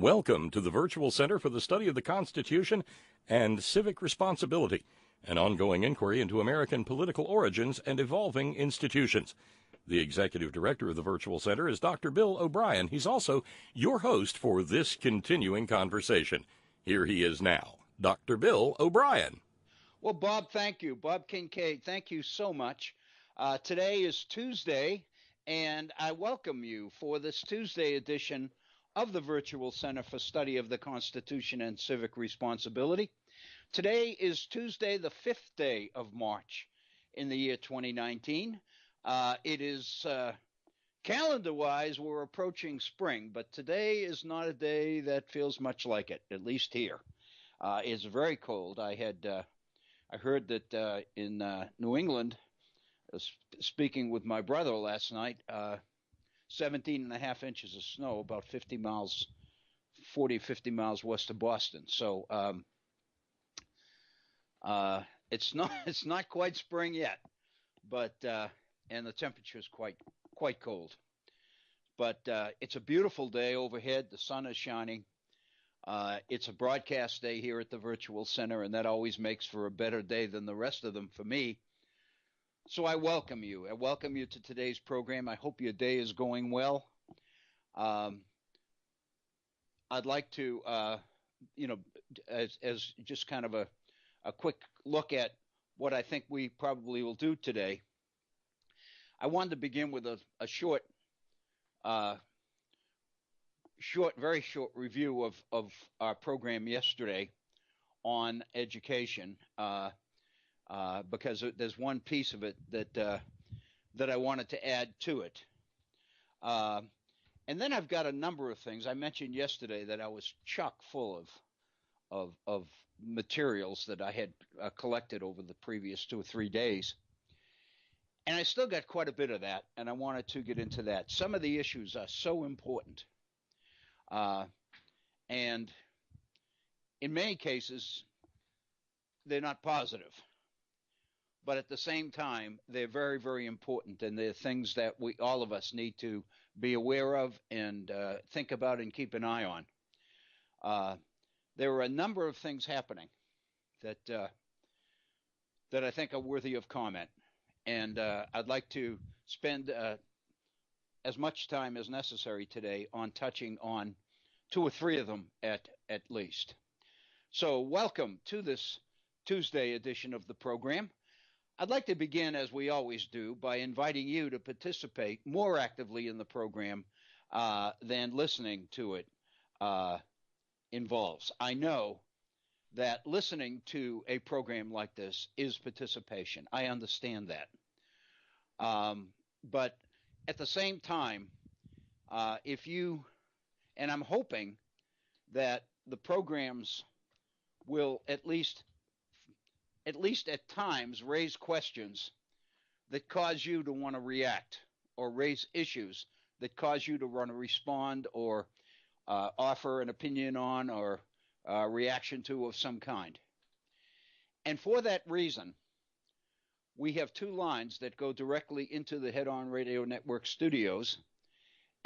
Welcome to the Virtual Center for the Study of the Constitution and Civic Responsibility, an ongoing inquiry into American political origins and evolving institutions. The Executive Director of the Virtual Center is Dr. Bill Obrien. He's also your host for this continuing conversation. Here he is now, Dr. Bill Obrien. Well, Bob, thank you. Bob Kincaid, thank you so much. Today is Tuesday, and I welcome you for this Tuesday edition of the Virtual Center for Study of the Constitution and Civic Responsibility. Today is Tuesday, the 5th day of March in the year 2019. It is calendar-wise, we're approaching spring, but today is not a day that feels much like it, at least here. It's very cold. I heard that in New England, speaking with my brother last night, 17 and a half inches of snow, about 50 miles west of Boston. So it's not quite spring yet, but and the temperature is quite cold. But it's a beautiful day overhead. The sun is shining. It's a broadcast day here at the Virtual Center, and that always makes for a better day than the rest of them for me. So I welcome you. I welcome you to today's program. I hope your day is going well. I'd like to, as just kind of a quick look at what I think we probably will do today, I wanted to begin with a very short review of our program yesterday on education. Because there's one piece of it that I wanted to add to it. And then I've got a number of things. I mentioned yesterday that I was chock full of materials that I had collected over the previous 2 or 3 days. And I still got quite a bit of that, and I wanted to get into that. Some of the issues are so important. And in many cases, they're not positive. But at the same time, they're very, very important, and they're things that all of us need to be aware of and think about and keep an eye on. There are a number of things happening that I think are worthy of comment, and I'd like to spend as much time as necessary today on touching on 2 or 3 of them at least. So welcome to this Tuesday edition of the program. I'd like to begin, as we always do, by inviting you to participate more actively in the program than listening to it involves. I know that listening to a program like this is participation. I understand that. But at the same time, and I'm hoping that the programs will at least at times raise questions that cause you to want to react, or raise issues that cause you to want to respond or offer an opinion on or reaction to of some kind. And for that reason, we have 2 lines that go directly into the Head On Radio Network studios.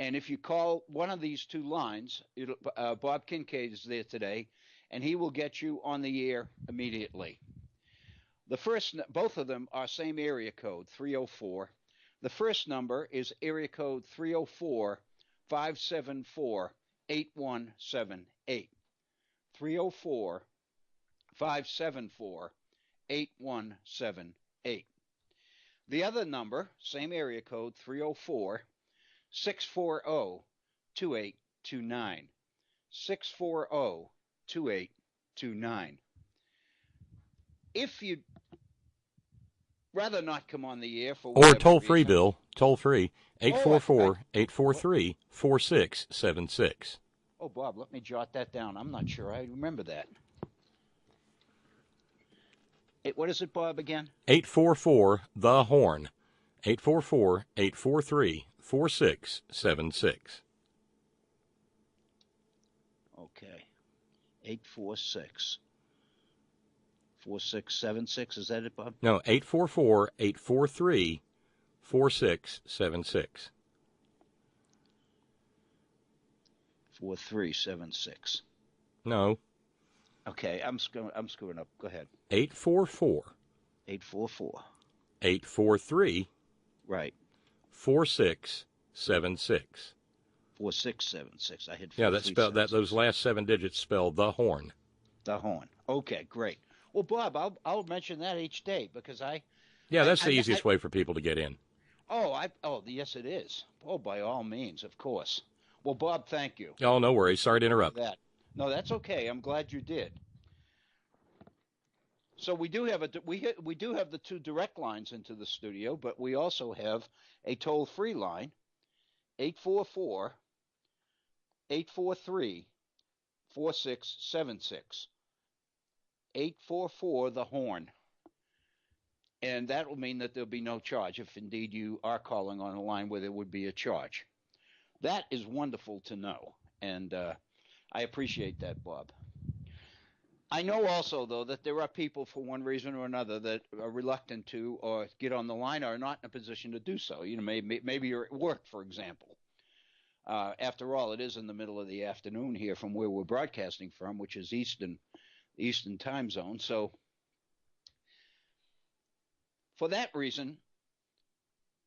And if you call one of these 2 lines, Bob Kincaid is there today, and he will get you on the air immediately. Both of them are same area code, 304. The first number is area code 304-574-8178. 304-574-8178. The other number, same area code, 304-640-2829. 640-2829. If you'd rather not come on the air for whatever Or toll free, reason, Bill, toll free, 844-843-4676. Oh, Bob, let me jot that down. I'm not sure I remember that. What is it, Bob, again? 844-THE-HORN, 844-843-4676. Okay, 846. 4676, is that it, Bob? No, 844-843-4676. 84376. No. Okay, I'm screwing up. Go ahead. 844. 844. 843. Right. 4676. 4676. I hit 4 Yeah, that's 3 spelled 7 that. 6. Those last 7 digits spell the horn. The horn. Okay, great. Well, Bob, I'll mention that each day because Yeah, that's the easiest way for people to get in. Yes, it is. Oh, by all means, of course. Well, Bob, thank you. Oh, no worries. Sorry to interrupt. No, that's okay. I'm glad you did. So we do have the two direct lines into the studio, but we also have a toll-free line, 844-843-4676. 844 the horn. And that will mean that there'll be no charge if indeed you are calling on a line where there would be a charge. That is wonderful to know, and I appreciate that, Bob. I know also, though, that there are people for one reason or another that are reluctant to or get on the line or are not in a position to do so. You know, maybe you're at work, for example. After all, it is in the middle of the afternoon here from where we're broadcasting from, which is Eastern time zone. So for that reason,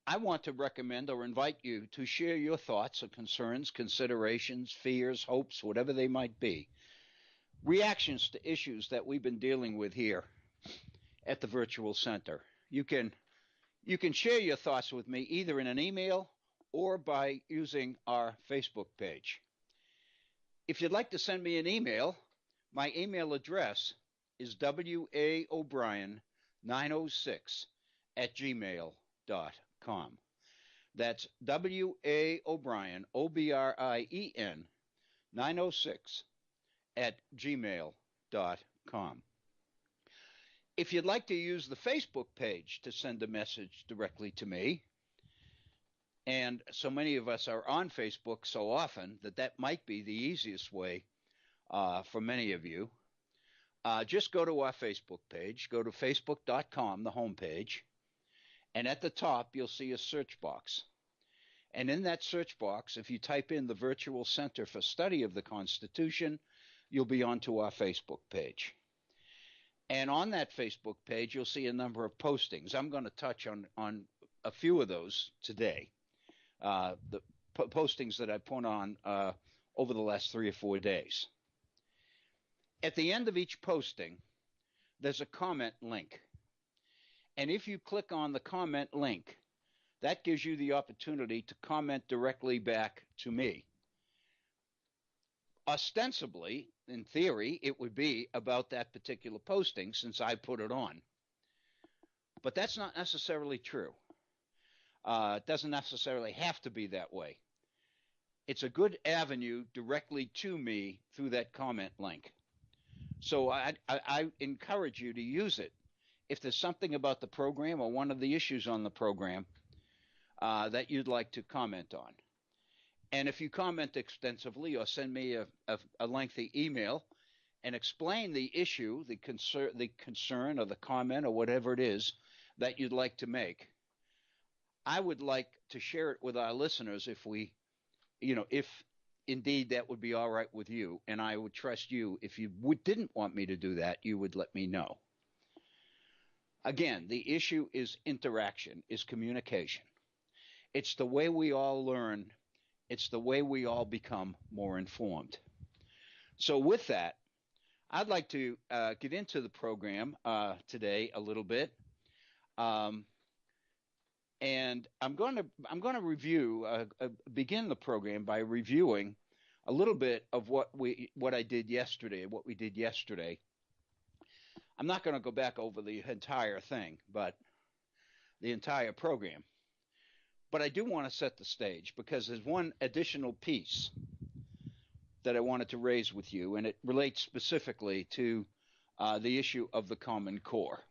I want to recommend or invite you to share your thoughts or concerns, considerations, fears, hopes, whatever they might be, reactions to issues that we've been dealing with here at the Virtual Center. You can share your thoughts with me either in an email or by using our Facebook page. If you'd like to send me an email, my email address is waobrien906@gmail.com. That's waobrien, OBRIEN 906@gmail.com. If you'd like to use the Facebook page to send a message directly to me, and so many of us are on Facebook so often that might be the easiest way for many of you, just go to our Facebook page, go to facebook.com, the homepage, and at the top you'll see a search box. And in that search box, if you type in the Virtual Center for Study of the Constitution, you'll be onto our Facebook page. And on that Facebook page, you'll see a number of postings. I'm going to touch on a few of those today, the postings that I put on over the last 3 or 4 days. At the end of each posting, there's a comment link. And if you click on the comment link, that gives you the opportunity to comment directly back to me. Ostensibly, in theory, it would be about that particular posting since I put it on. But that's not necessarily true. It doesn't necessarily have to be that way. It's a good avenue directly to me through that comment link. So I encourage you to use it if there's something about the program or one of the issues on the program that you'd like to comment on. And if you comment extensively or send me a lengthy email and explain the issue, the concern or the comment or whatever it is that you'd like to make, I would like to share it with our listeners if indeed that would be all right with you. And I would trust you. If you didn't want me to do that, you would let me know. Again, the issue is interaction, is communication. It's the way we all learn. It's the way we all become more informed. So with that, I'd like to get into the program today a little bit, and I'm going to review begin the program by reviewing a little bit of what we did yesterday. I'm not going to go back over the entire thing, but the entire program. But I do want to set the stage because there's one additional piece that I wanted to raise with you, and it relates specifically to the issue of the Common Core.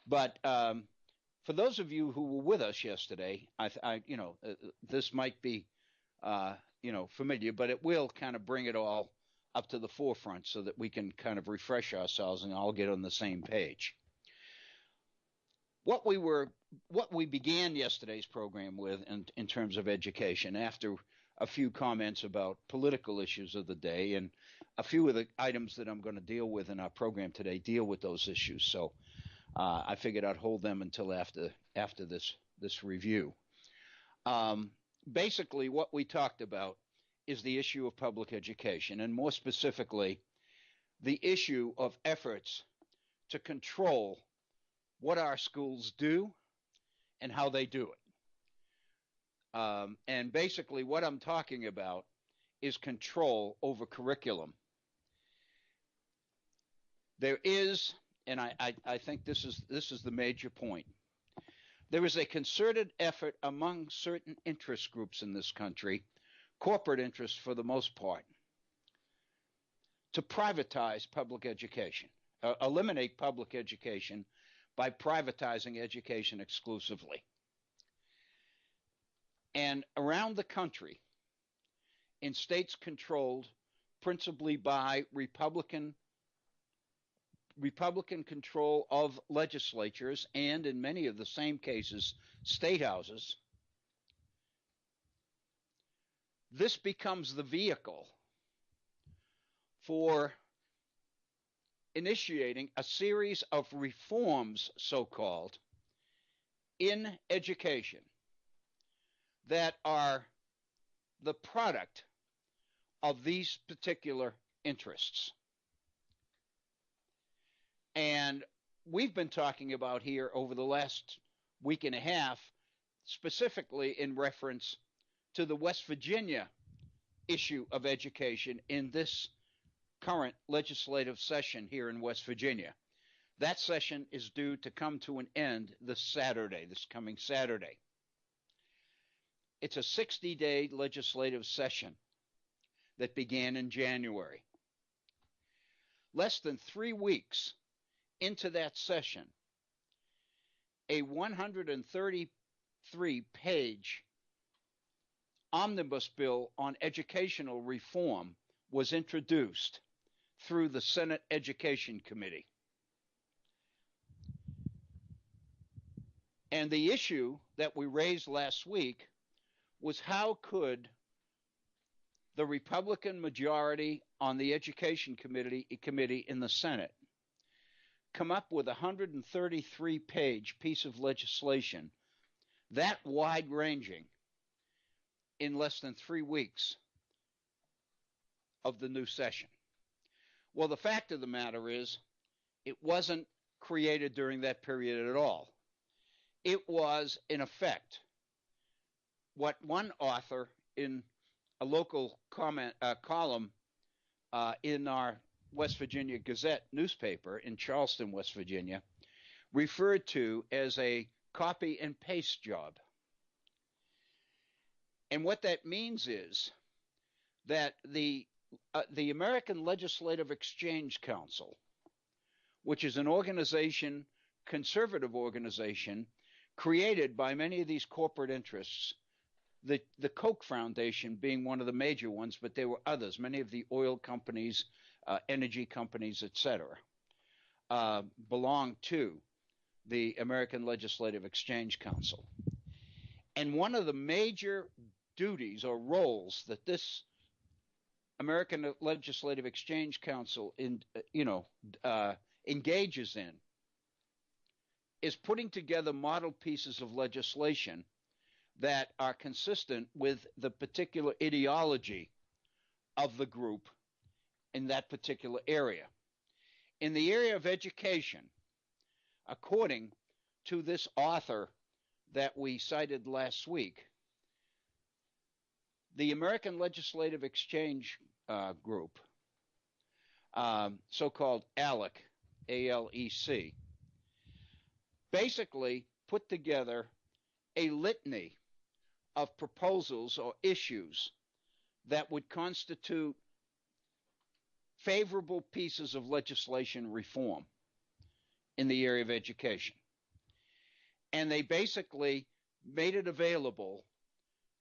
But for those of you who were with us yesterday, this might be familiar, but it will kind of bring it all up to the forefront so that we can kind of refresh ourselves and all get on the same page. What we began yesterday's program with in terms of education, after a few comments about political issues of the day, and a few of the items that I'm going to deal with in our program today deal with those issues. So I figured I'd hold them until after this review. Basically, what we talked about is the issue of public education, and more specifically, the issue of efforts to control what our schools do and how they do it. And basically, what I'm talking about is control over curriculum. There is, and I think this is the major point. There is a concerted effort among certain interest groups in this country, corporate interests for the most part, to privatize public education, eliminate public education by privatizing education exclusively. And around the country, in states controlled principally by Republican control of legislatures, and in many of the same cases, state houses, this becomes the vehicle for initiating a series of reforms, so-called, in education that are the product of these particular interests. And we've been talking about here over the last week and a half, specifically in reference to the West Virginia issue of education in this current legislative session here in West Virginia. That session is due to come to an end this coming Saturday. It's a 60-day legislative session that began in January. Less than 3 weeks into that session, a 133-page omnibus bill on educational reform was introduced through the Senate Education Committee. And the issue that we raised last week was, how could the Republican majority on the Education Committee in the Senate come up with a 133-page piece of legislation that wide-ranging in less than 3 weeks of the new session? Well, the fact of the matter is, it wasn't created during that period at all. It was, in effect, what one author in a local column in our West Virginia Gazette newspaper in Charleston, West Virginia, referred to as a copy and paste job. And what that means is that the American Legislative Exchange Council, which is an organization, conservative organization, created by many of these corporate interests, the Koch Foundation being one of the major ones, but there were others, many of the oil companies, energy companies, etc., belong to the American Legislative Exchange Council. And one of the major duties or roles that this American Legislative Exchange Council engages in is putting together model pieces of legislation that are consistent with the particular ideology of the group in that particular area. In the area of education, according to this author that we cited last week, the American Legislative Exchange Group, so-called ALEC, A-L-E-C, basically put together a litany of proposals or issues that would constitute favorable pieces of legislation reform in the area of education. And they basically made it available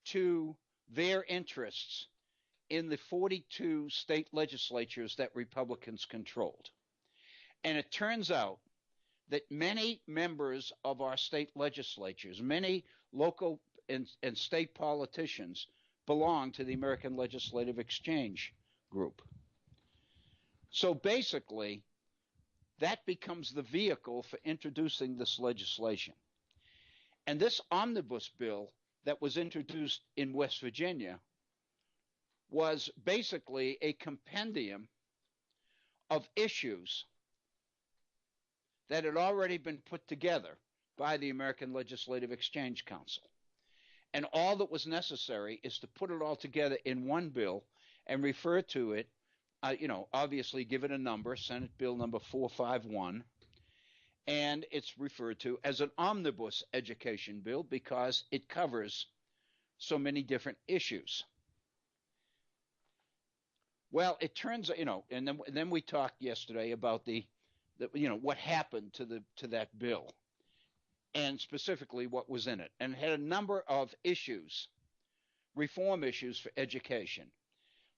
to their interests in the 42 state legislatures that Republicans controlled. And it turns out that many members of our state legislatures, many local and state politicians, belong to the American Legislative Exchange Group. So basically, that becomes the vehicle for introducing this legislation. And this omnibus bill that was introduced in West Virginia was basically a compendium of issues that had already been put together by the American Legislative Exchange Council. And all that was necessary is to put it all together in one bill and refer to it, obviously give it a number, Senate Bill number 451, and it's referred to as an omnibus education bill because it covers so many different issues. Well, it turns, and then we talked yesterday about what happened to that bill, and specifically what was in it, and it had a number of issues, reform issues for education.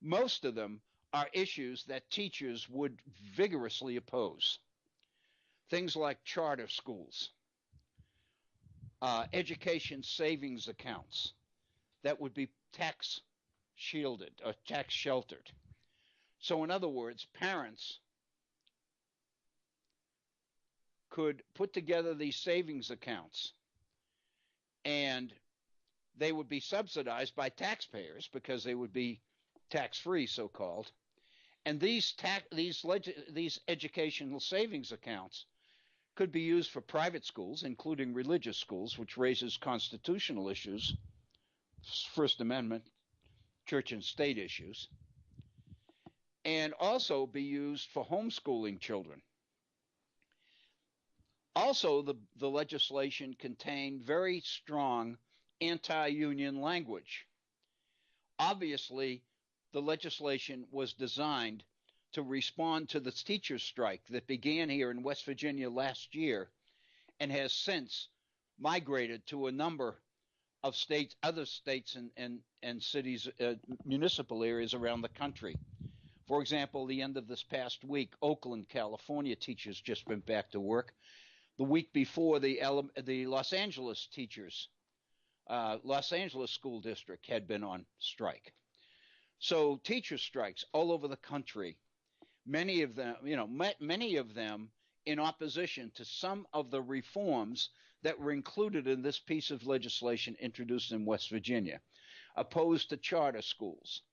Most of them are issues that teachers would vigorously oppose. Things like charter schools, education savings accounts that would be tax shielded or tax sheltered. So in other words, parents could put together these savings accounts and they would be subsidized by taxpayers because they would be tax-free, so-called. And these educational savings accounts could be used for private schools, including religious schools, which raises constitutional issues, First Amendment, church and state issues, and also be used for homeschooling children. Also, the legislation contained very strong anti-union language. Obviously, the legislation was designed to respond to the teachers' strike that began here in West Virginia last year and has since migrated to a number of states, other states and cities, municipal areas around the country. For example, the end of this past week, Oakland, California teachers just went back to work. The week before, the Los Angeles teachers, Los Angeles School District had been on strike. So teacher strikes all over the country, many of them in opposition to some of the reforms that were included in this piece of legislation introduced in West Virginia, opposed to charter schools,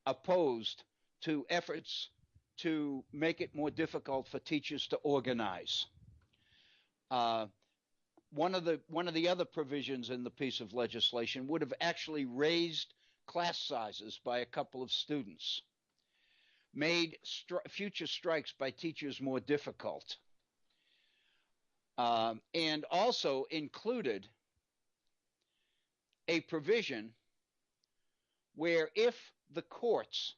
opposed to efforts to make it more difficult for teachers to organize. One of the other provisions in the piece of legislation would have actually raised class sizes by a couple of students, made future strikes by teachers more difficult, and also included a provision where if the courts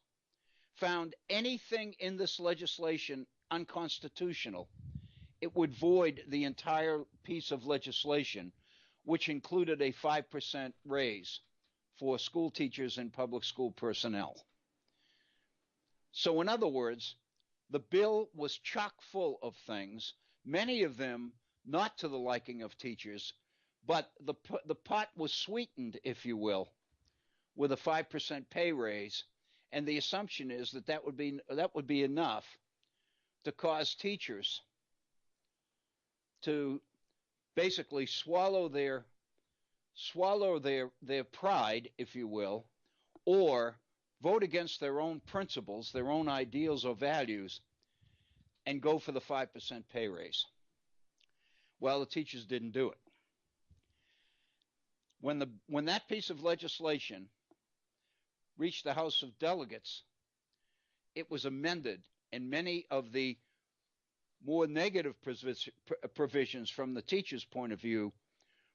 found anything in this legislation unconstitutional, it would void the entire piece of legislation, which included a 5% raise for school teachers and public school personnel. So in other words, the bill was chock full of things, many of them not to the liking of teachers, but the pot was sweetened, if you will, with a 5% pay raise, and the assumption is that would be enough to cause teachers to basically swallow their pride, if you will, or vote against their own principles, their own ideals or values, and go for the 5% pay raise. Well, the teachers didn't do it. When that piece of legislation reached the House of Delegates, it was amended, and many of the more negative provisions from the teacher's point of view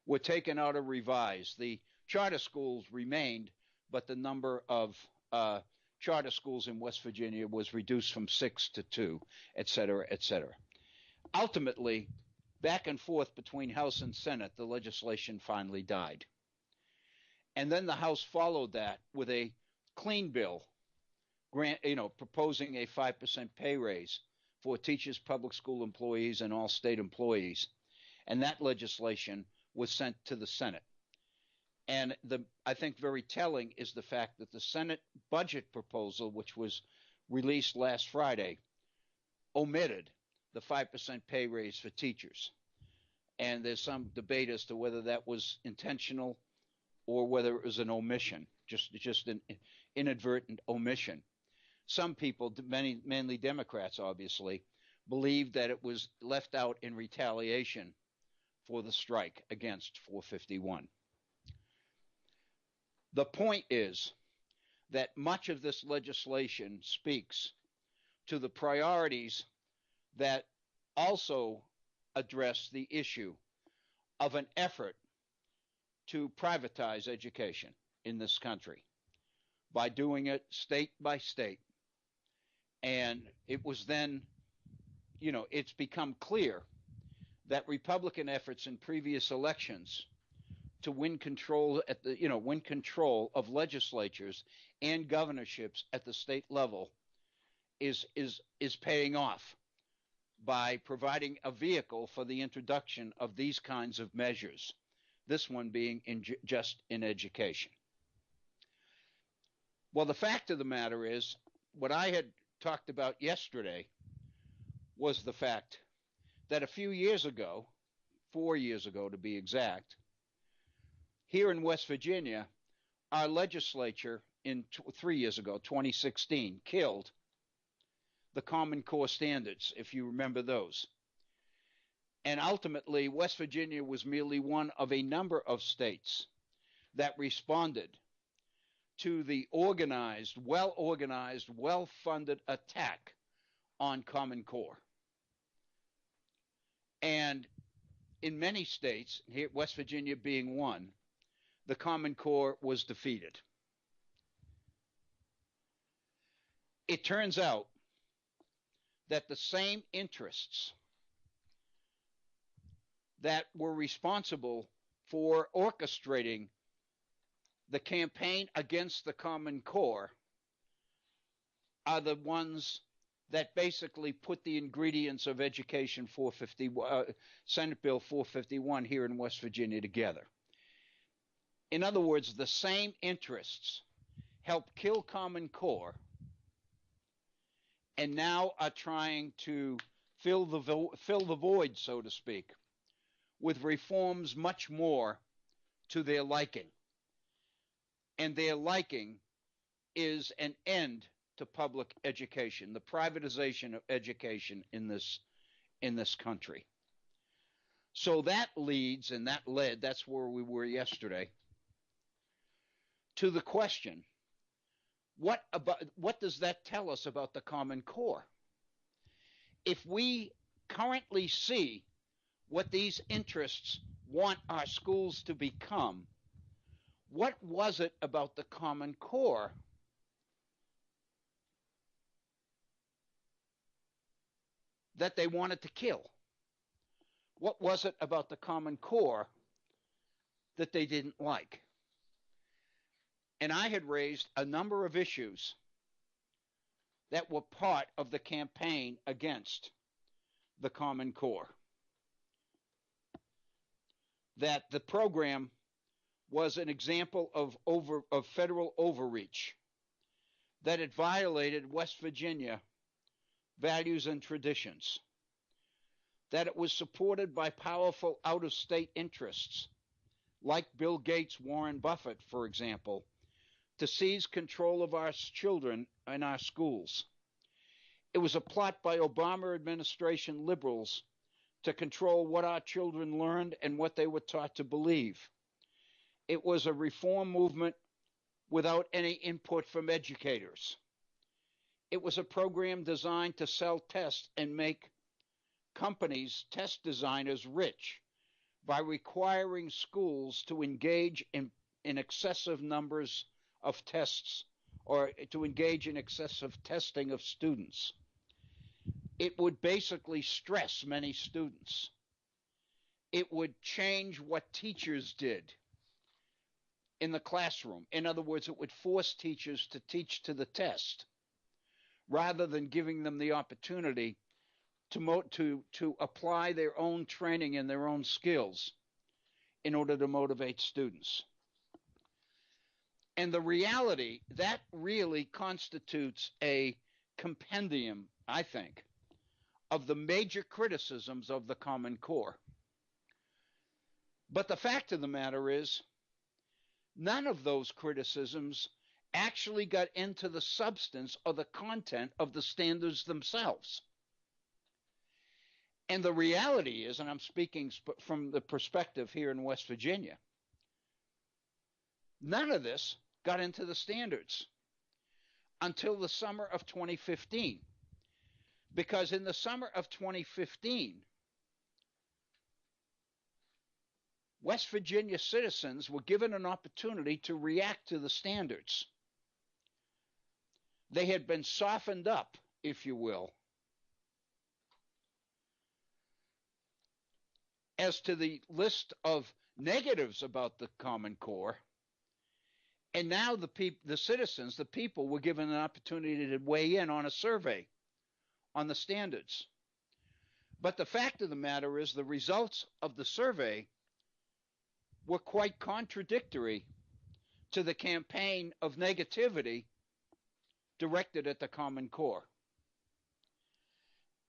were taken out or revised. The charter schools remained, but the number of charter schools in West Virginia was reduced from 6 to 2, et cetera, et cetera. Ultimately, back and forth between House and Senate, the legislation finally died. And then the House followed that with a clean bill, proposing a 5% pay raise for teachers, public school employees, and all state employees. And that legislation was sent to the Senate. And I think very telling is the fact that the Senate budget proposal, which was released last Friday, omitted the 5% pay raise for teachers. And there's some debate as to whether that was intentional or whether it was an omission, just an inadvertent omission. Some people, mainly Democrats, obviously, believed that it was left out in retaliation for the strike against 451. The point is that much of this legislation speaks to the priorities that also address the issue of an effort to privatize education in this country by doing it state by state. And it was then, it's become clear that Republican efforts in previous elections to win control of legislatures and governorships at the state level is paying off by providing a vehicle for the introduction of these kinds of measures, this one being just in education. Well, the fact of the matter is, what I had talked about yesterday was the fact that a few years ago, 4 years ago to be exact, here in West Virginia, our legislature 3 years ago, 2016, killed the Common Core standards, if you remember those. And ultimately, West Virginia was merely one of a number of states that responded to the organized, well-funded attack on Common Core. And in many states, here West Virginia being one, the Common Core was defeated. It turns out that the same interests that were responsible for orchestrating the campaign against the Common Core are the ones that basically put the ingredients of Education 451, Senate Bill 451 here in West Virginia together. In other words, the same interests helped kill Common Core and now are trying to fill the void, so to speak, with reforms much more to their liking. And their liking is an end to public education, the privatization of education in this country. So that leads, and that led, that's where we were yesterday, to the question, what does that tell us about the Common Core? If we currently see what these interests want our schools to become, what was it about the Common Core that they wanted to kill? What was it about the Common Core that they didn't like? And I had raised a number of issues that were part of the campaign against the Common Core. That the program was an example of federal overreach, that it violated West Virginia values and traditions, that it was supported by powerful out-of-state interests, like Bill Gates, Warren Buffett, for example, to seize control of our children and our schools. It was a plot by Obama administration liberals to control what our children learned and what they were taught to believe. It was a reform movement without any input from educators. It was a program designed to sell tests and make companies, test designers, rich by requiring schools to engage in excessive numbers of tests or to engage in excessive testing of students. It would basically stress many students. It would change what teachers did in the classroom. In other words, it would force teachers to teach to the test rather than giving them the opportunity to apply their own training and their own skills in order to motivate students. And the reality, that really constitutes a compendium, I think, of the major criticisms of the Common Core. But the fact of the matter is, none of those criticisms actually got into the substance or the content of the standards themselves. And the reality is, and I'm speaking from the perspective here in West Virginia, none of this got into the standards until the summer of 2015. Because in the summer of 2015, West Virginia citizens were given an opportunity to react to the standards. They had been softened up, if you will, as to the list of negatives about the Common Core. And now the citizens, the people, were given an opportunity to weigh in on a survey on the standards. But the fact of the matter is the results of the survey were quite contradictory to the campaign of negativity directed at the Common Core.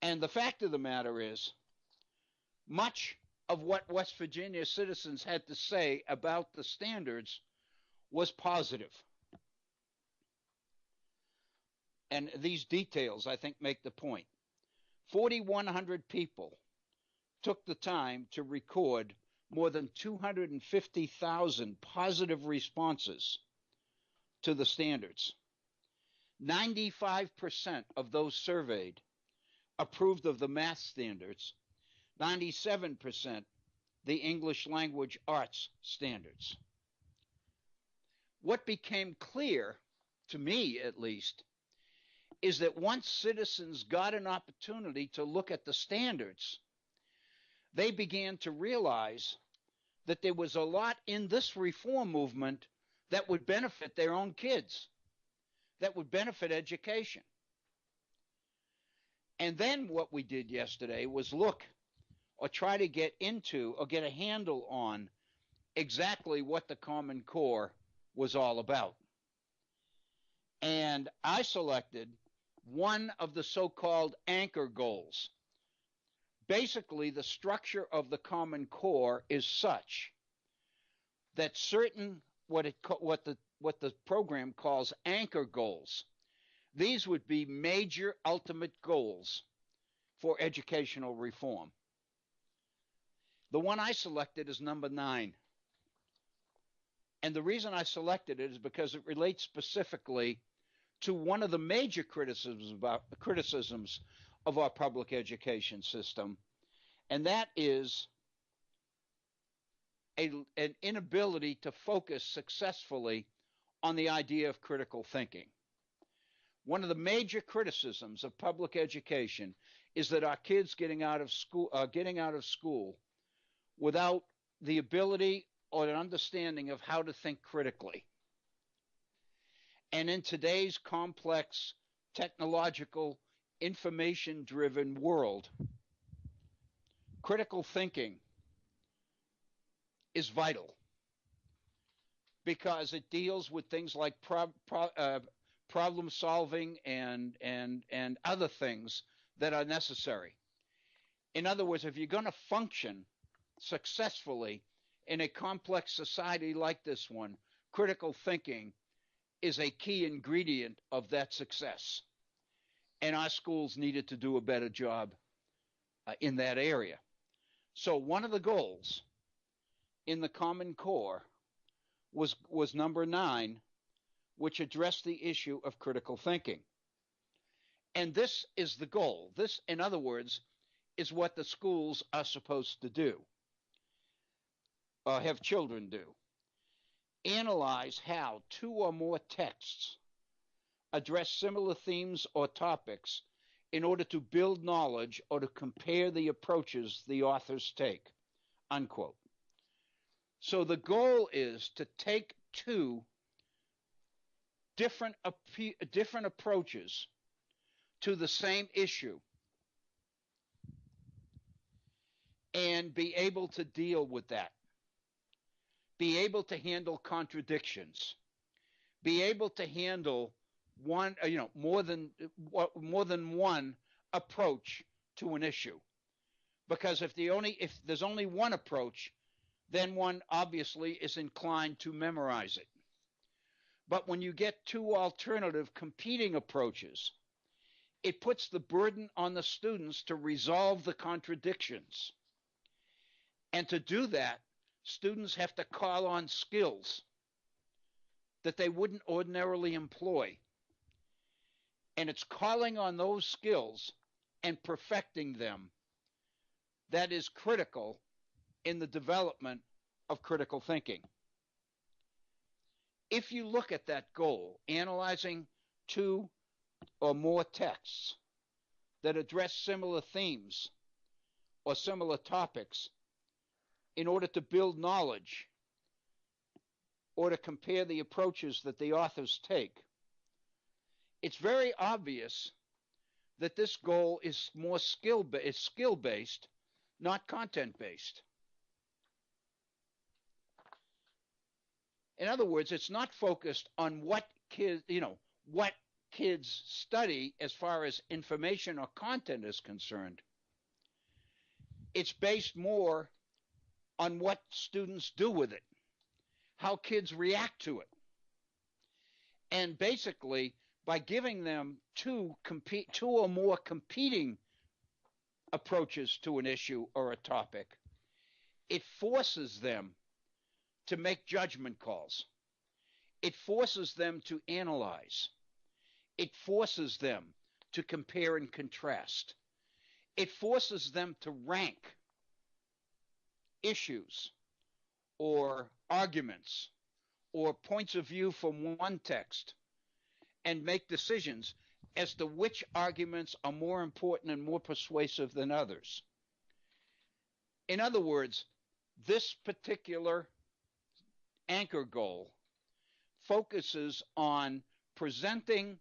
And the fact of the matter is, much of what West Virginia citizens had to say about the standards was positive. And these details, I think, make the point. 4,100 people took the time to record more than 250,000 positive responses to the standards. 95% of those surveyed approved of the math standards, 97% the English language arts standards. What became clear, to me at least, is that once citizens got an opportunity to look at the standards, they began to realize that there was a lot in this reform movement that would benefit their own kids, that would benefit education. And then what we did yesterday was look or try to get into or get a handle on exactly what the Common Core was all about. And I selected one of the so-called anchor goals. Basically, the structure of the Common Core is such that certain what the program calls anchor goals, these would be major ultimate goals for educational reform. The one I selected is number 9. And the reason I selected it is because it relates specifically to one of the major criticisms of our public education system, and that is an inability to focus successfully on the idea of critical thinking. One of the major criticisms of public education is that our kids getting out of school without the ability or an understanding of how to think critically. And in today's complex, technological, information-driven world, critical thinking is vital because it deals with things like problem solving and other things that are necessary. In other words, if you're going to function successfully in a complex society like this one, critical thinking is a key ingredient of that success. And our schools needed to do a better job in that area. So one of the goals in the Common Core was number 9, which addressed the issue of critical thinking. And this is the goal. This, in other words, is what the schools are supposed to do, have children do. Analyze how 2 or more texts address similar themes or topics in order to build knowledge or to compare the approaches the authors take, unquote. So the goal is to take 2 different approaches to the same issue and be able to deal with that, be able to handle contradictions, be able to handle one, more than one approach to an issue. Because if there's only one approach, then one obviously is inclined to memorize it. But when you get two alternative competing approaches, it puts the burden on the students to resolve the contradictions. And to do that, students have to call on skills that they wouldn't ordinarily employ. And it's calling on those skills and perfecting them that is critical in the development of critical thinking. If you look at that goal, analyzing two or more texts that address similar themes or similar topics in order to build knowledge or to compare the approaches that the authors take, it's very obvious that this goal is more skill-based, not content-based. In other words, it's not focused on what kids study as far as information or content is concerned. It's based more on what students do with it, how kids react to it. And basically, by giving them two or more competing approaches to an issue or a topic, it forces them to make judgment calls. It forces them to analyze. It forces them to compare and contrast. It forces them to rank issues or arguments or points of view from one text and make decisions as to which arguments are more important and more persuasive than others. In other words, this particular anchor goal focuses on presenting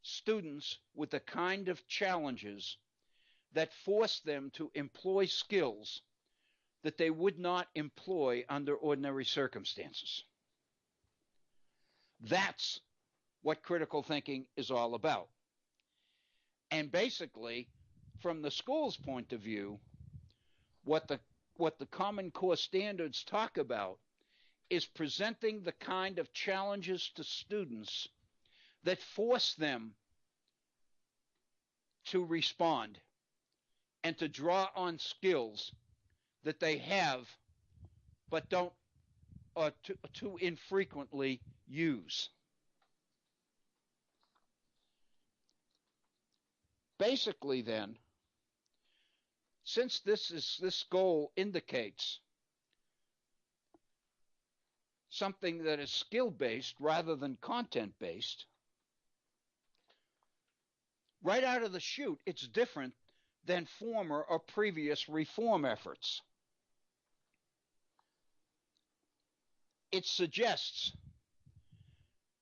students with the kind of challenges that force them to employ skills that they would not employ under ordinary circumstances. That's what critical thinking is all about. And basically, from the school's point of view, what the Common Core standards talk about is presenting the kind of challenges to students that force them to respond and to draw on skills that they have but don't or too infrequently use. Basically then, since this goal indicates something that is skill-based rather than content-based, right out of the chute, it's different than former or previous reform efforts. It suggests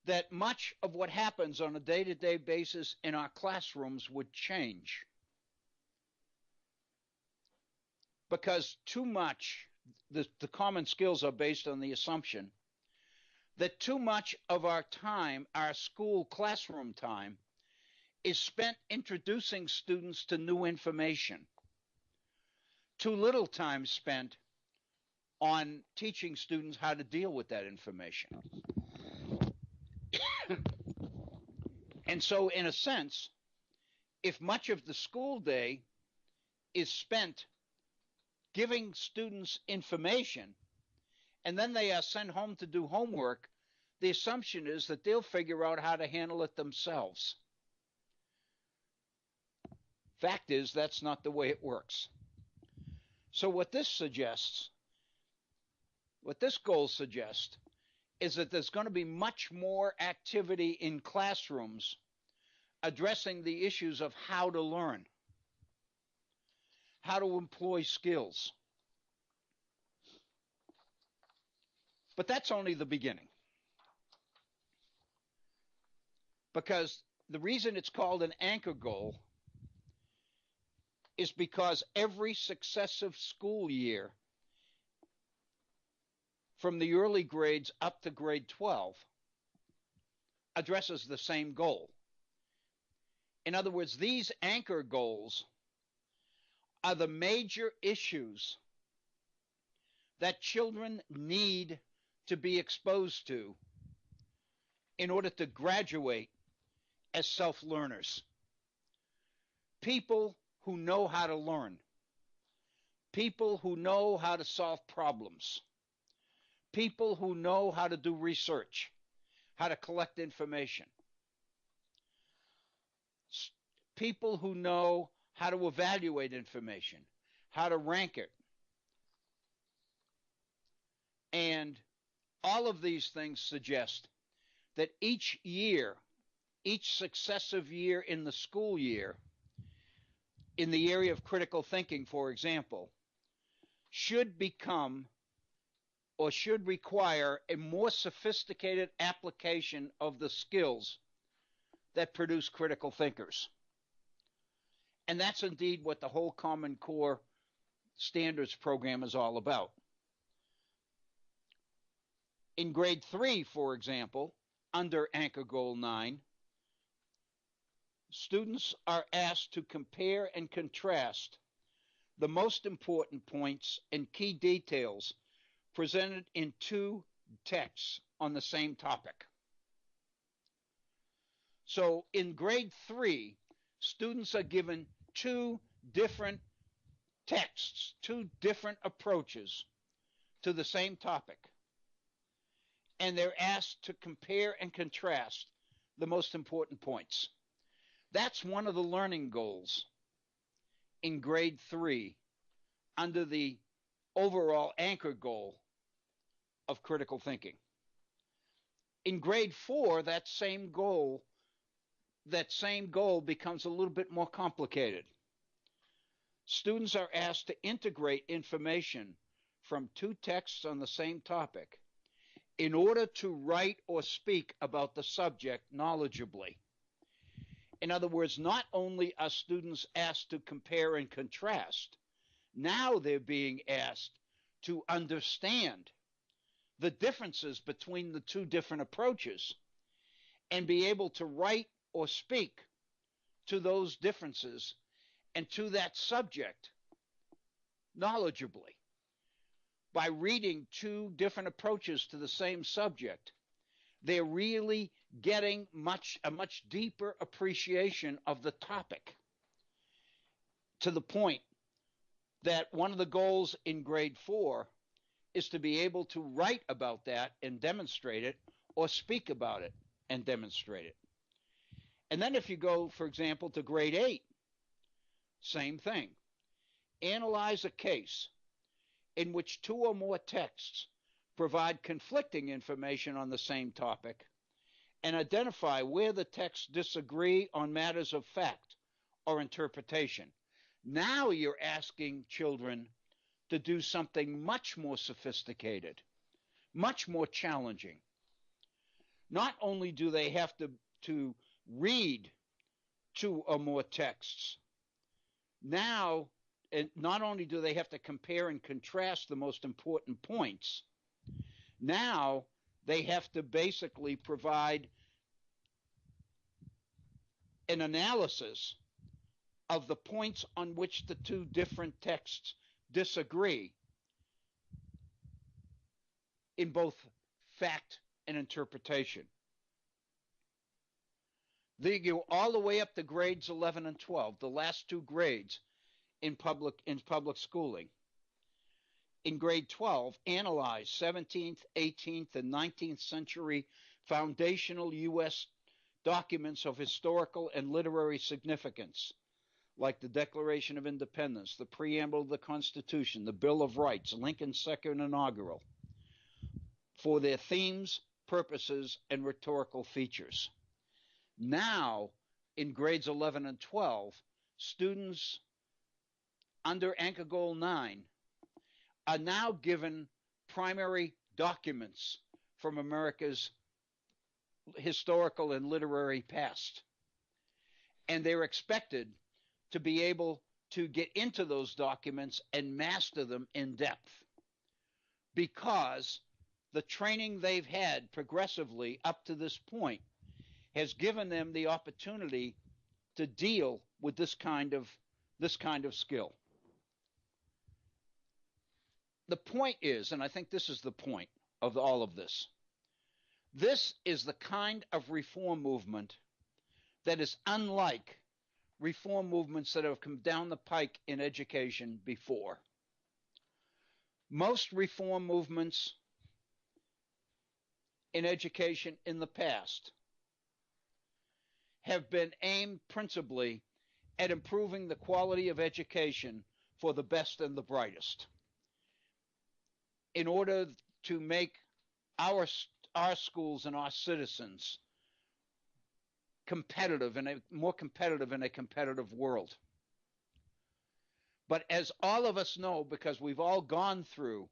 that much of what happens on a day-to-day basis in our classrooms would change. Because too much, the common skills are based on the assumption that too much of our time, our school classroom time, is spent introducing students to new information. Too little time spent on teaching students how to deal with that information. And so, in a sense, if much of the school day is spent giving students information and then they are sent home to do homework, the assumption is that they'll figure out how to handle it themselves. Fact is, that's not the way it works. So what this goal suggests, is that there's going to be much more activity in classrooms addressing the issues of how to learn, how to employ skills. But that's only the beginning. Because the reason it's called an anchor goal is because every successive school year from the early grades up to grade 12 addresses the same goal. In other words, these anchor goals are the major issues that children need to be exposed to in order to graduate as self-learners. People who know how to learn, people who know how to solve problems, people who know how to do research, how to collect information, people who know how to evaluate information, how to rank it. And all of these things suggest that each year, each successive year in the school year, in the area of critical thinking, for example, should become or should require a more sophisticated application of the skills that produce critical thinkers. And that's indeed what the whole Common Core Standards program is all about. In grade 3, for example, under Anchor Goal 9, students are asked to compare and contrast the most important points and key details presented in 2 texts on the same topic. So in grade 3, students are given 2 different texts, 2 different approaches to the same topic. And they're asked to compare and contrast the most important points. That's one of the learning goals in grade 3 under the overall anchor goal of critical thinking. In grade 4, that same goal becomes a little bit more complicated. Students are asked to integrate information from 2 texts on the same topic in order to write or speak about the subject knowledgeably. In other words, not only are students asked to compare and contrast, now they're being asked to understand the differences between the 2 different approaches and be able to write or speak to those differences and to that subject knowledgeably. By reading 2 different approaches to the same subject, they're really getting a much deeper appreciation of the topic, to the point that one of the goals in grade 4 is to be able to write about that and demonstrate it, or speak about it and demonstrate it. And then if you go, for example, to grade 8, same thing. Analyze a case in which 2 or more texts provide conflicting information on the same topic, and identify where the texts disagree on matters of fact or interpretation. Now you're asking children to do something much more sophisticated, much more challenging. Not only do they have to read 2 or more texts, now, and not only do they have to compare and contrast the most important points, now they have to basically provide an analysis of the points on which the 2 different texts disagree in both fact and interpretation. They go all the way up to grades 11 and 12, the last 2 grades in public schooling. In grade 12, analyze 17th, 18th, and 19th century foundational U.S. documents of historical and literary significance, like the Declaration of Independence, the Preamble of the Constitution, the Bill of Rights, Lincoln's second inaugural, for their themes, purposes, and rhetorical features. Now, in grades 11 and 12, students under Anchor Goal 9 are now given primary documents from America's historical and literary past. And they're expected to be able to get into those documents and master them in depth, because the training they've had progressively up to this point has given them the opportunity to deal with this kind of skill. The point is, and I think this is the point of all of this, this is the kind of reform movement that is unlike reform movements that have come down the pike in education before. Most reform movements in education in the past have been aimed principally at improving the quality of education for the best and the brightest in order to make our schools and our citizens competitive and more competitive in a competitive world. But as all of us know, because we've all gone through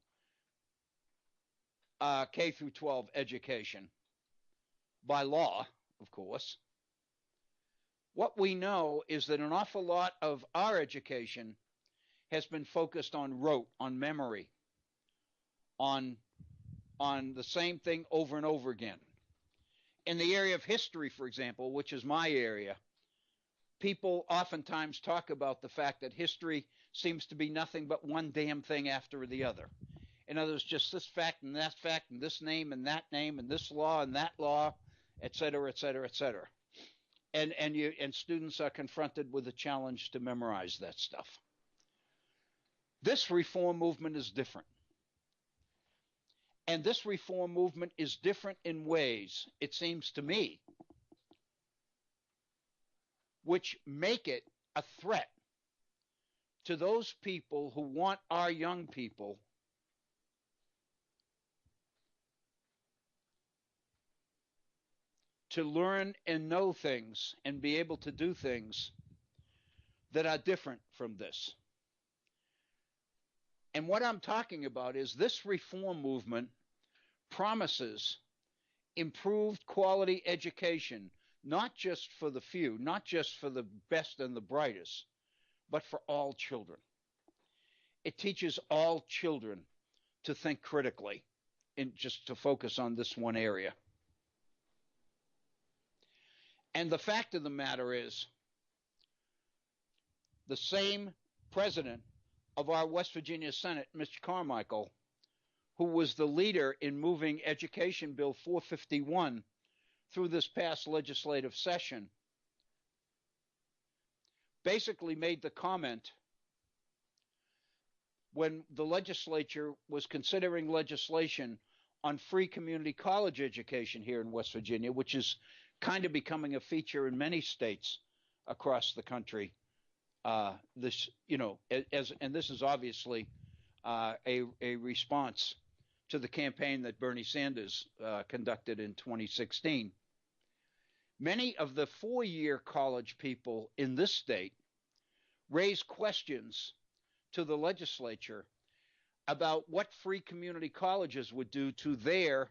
K through 12 education by law, of course, what we know is that an awful lot of our education has been focused on rote, on memory, on the same thing over and over again. In the area of history, for example, which is my area, people oftentimes talk about the fact that history seems to be nothing but one damn thing after the other. In other words, just this fact and that fact and this name and that name and this law and that law, et cetera, et cetera, et cetera. And students are confronted with a challenge to memorize that stuff. This reform movement is different. And this reform movement is different in ways, it seems to me, which make it a threat to those people who want our young people to learn and know things and be able to do things that are different from this. And what I'm talking about is this reform movement promises improved quality education, not just for the few, not just for the best and the brightest, but for all children. It teaches all children to think critically, and just to focus on this one area. And the fact of the matter is, the same president of our West Virginia Senate, Mr. Carmichael, who was the leader in moving Education Bill 451 through this past legislative session, basically made the comment when the legislature was considering legislation on free community college education here in West Virginia, which is kind of becoming a feature in many states across the country. This is obviously a response to the campaign that Bernie Sanders conducted in 2016. Many of the four-year college people in this state raised questions to the legislature about what free community colleges would do to their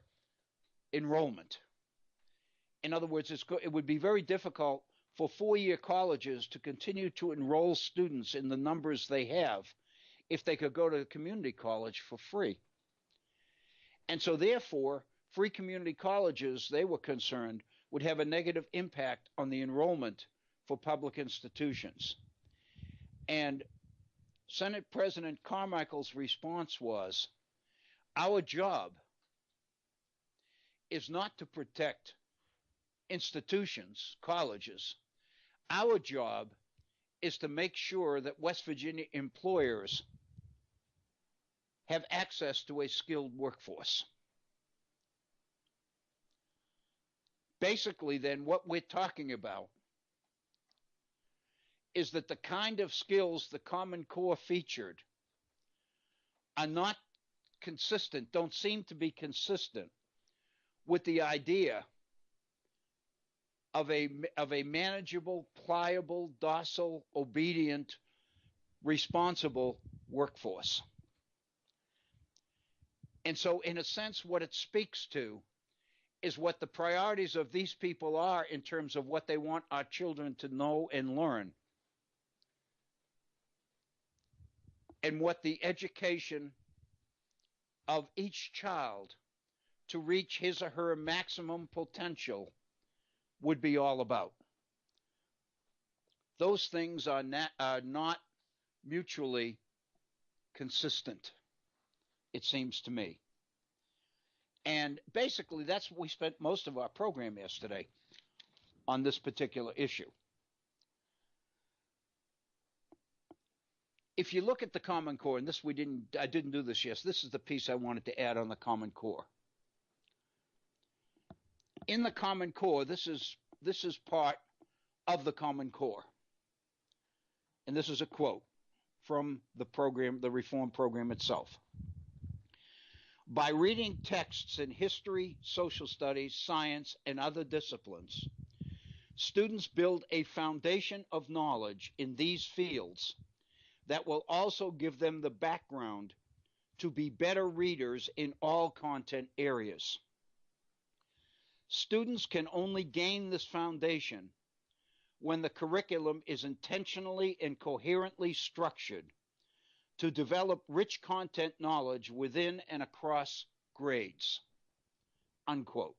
enrollment. In other words, it would be very difficult for four-year colleges to continue to enroll students in the numbers they have if they could go to community college for free. And so therefore, free community colleges, they were concerned, would have a negative impact on the enrollment for public institutions. And Senate President Carmichael's response was, our job is not to protect institutions, colleges. Our job is to make sure that West Virginia employers have access to a skilled workforce. Basically, then, what we're talking about is that the kind of skills the Common Core featured are not consistent, don't seem to be consistent with the idea of a manageable, pliable, docile, obedient, responsible workforce. And so, in a sense, what it speaks to is what the priorities of these people are in terms of what they want our children to know and learn, and what the education of each child to reach his or her maximum potential would be all about. Those things are not mutually consistent, it seems to me. And basically, that's what we spent most of our program yesterday on this particular issue. If you look at the Common Core, and I didn't do this yet. This is the piece I wanted to add on the Common Core. In the Common Core, this is part of the Common Core. And this is a quote from the program, the reform program itself. By reading texts in history, social studies, science, and other disciplines, students build a foundation of knowledge in these fields that will also give them the background to be better readers in all content areas. Students can only gain this foundation when the curriculum is intentionally and coherently structured to develop rich content knowledge within and across grades. Unquote.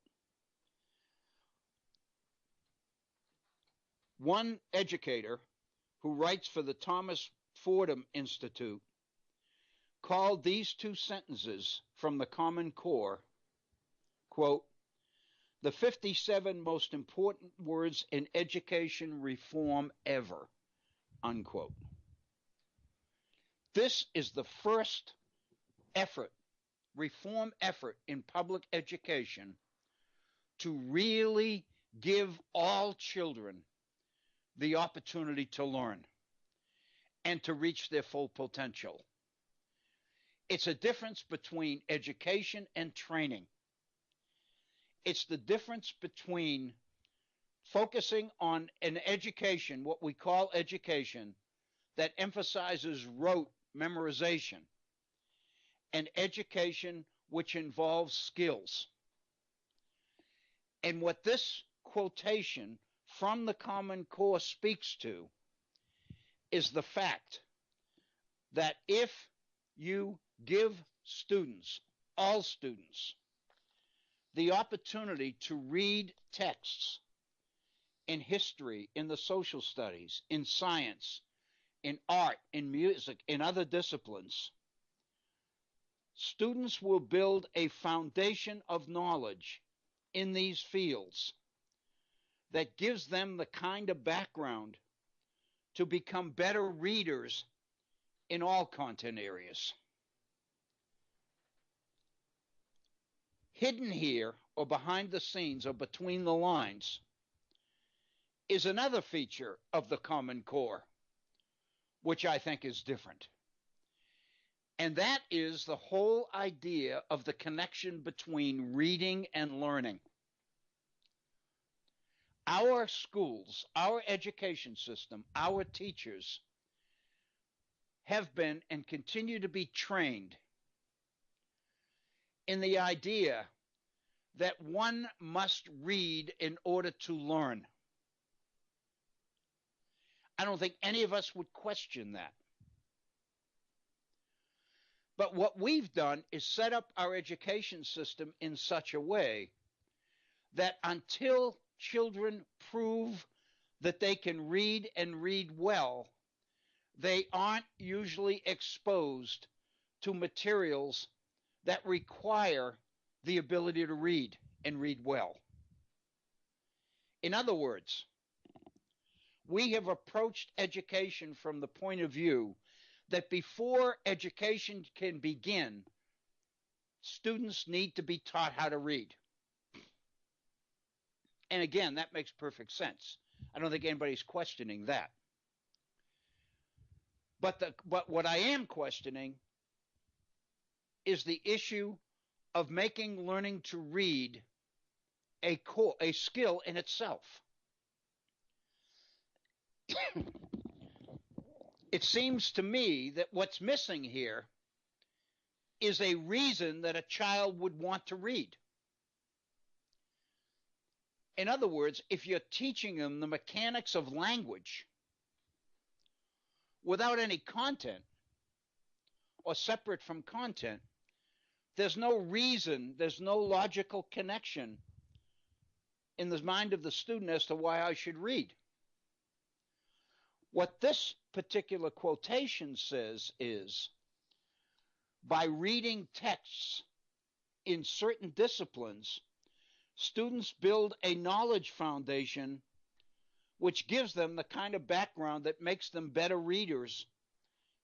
One educator who writes for the Thomas Fordham Institute called these two sentences from the Common Core, quote, the 57 most important words in education reform ever, unquote. This is the first reform effort in public education to really give all children the opportunity to learn and to reach their full potential. It's a difference between education and training. It's the difference between focusing on an education, what we call education, that emphasizes rote memorization, and education which involves skills. And what this quotation from the Common Core speaks to is the fact that if you give students, all students, the opportunity to read texts in history, in the social studies, in science, in art, in music, in other disciplines, students will build a foundation of knowledge in these fields that gives them the kind of background to become better readers in all content areas. Hidden here, or behind the scenes, or between the lines, is another feature of the Common Core, which I think is different. And that is the whole idea of the connection between reading and learning. Our schools, our education system, our teachers have been and continue to be trained in the idea that one must read in order to learn. I don't think any of us would question that. But what we've done is set up our education system in such a way that until children prove that they can read and read well, they aren't usually exposed to materials that require the ability to read and read well. In other words, we have approached education from the point of view that before education can begin, students need to be taught how to read. And again, that makes perfect sense. I don't think anybody's questioning that. But what I am questioning is the issue of making learning to read a skill in itself. It seems to me that what's missing here is a reason that a child would want to read. In other words, if you're teaching them the mechanics of language without any content or separate from content, there's no reason, there's no logical connection in the mind of the student as to why I should read. What this particular quotation says is, by reading texts in certain disciplines, students build a knowledge foundation which gives them the kind of background that makes them better readers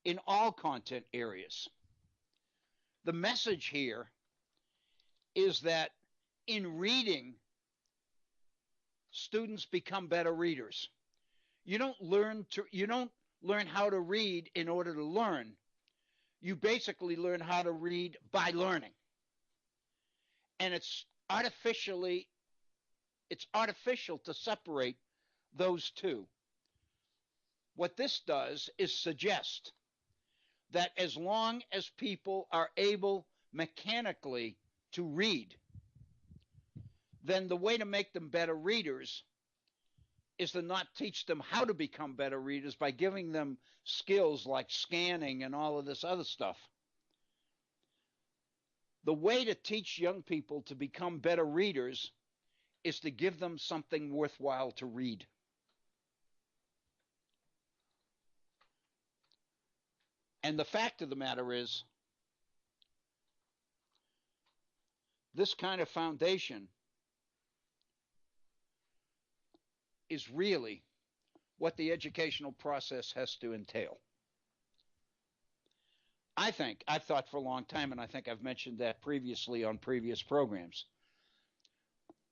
in all content areas. The message here is that in reading, students become better readers. You don't learn how to read in order to learn. You basically learn how to read by learning. And it's artificial to separate those two. What this does is suggest that as long as people are able mechanically to read, then the way to make them better readers is to not teach them how to become better readers by giving them skills like scanning and all of this other stuff. The way to teach young people to become better readers is to give them something worthwhile to read. And the fact of the matter is, this kind of foundation is really what the educational process has to entail. I've thought for a long time, and I think I've mentioned that previously on previous programs,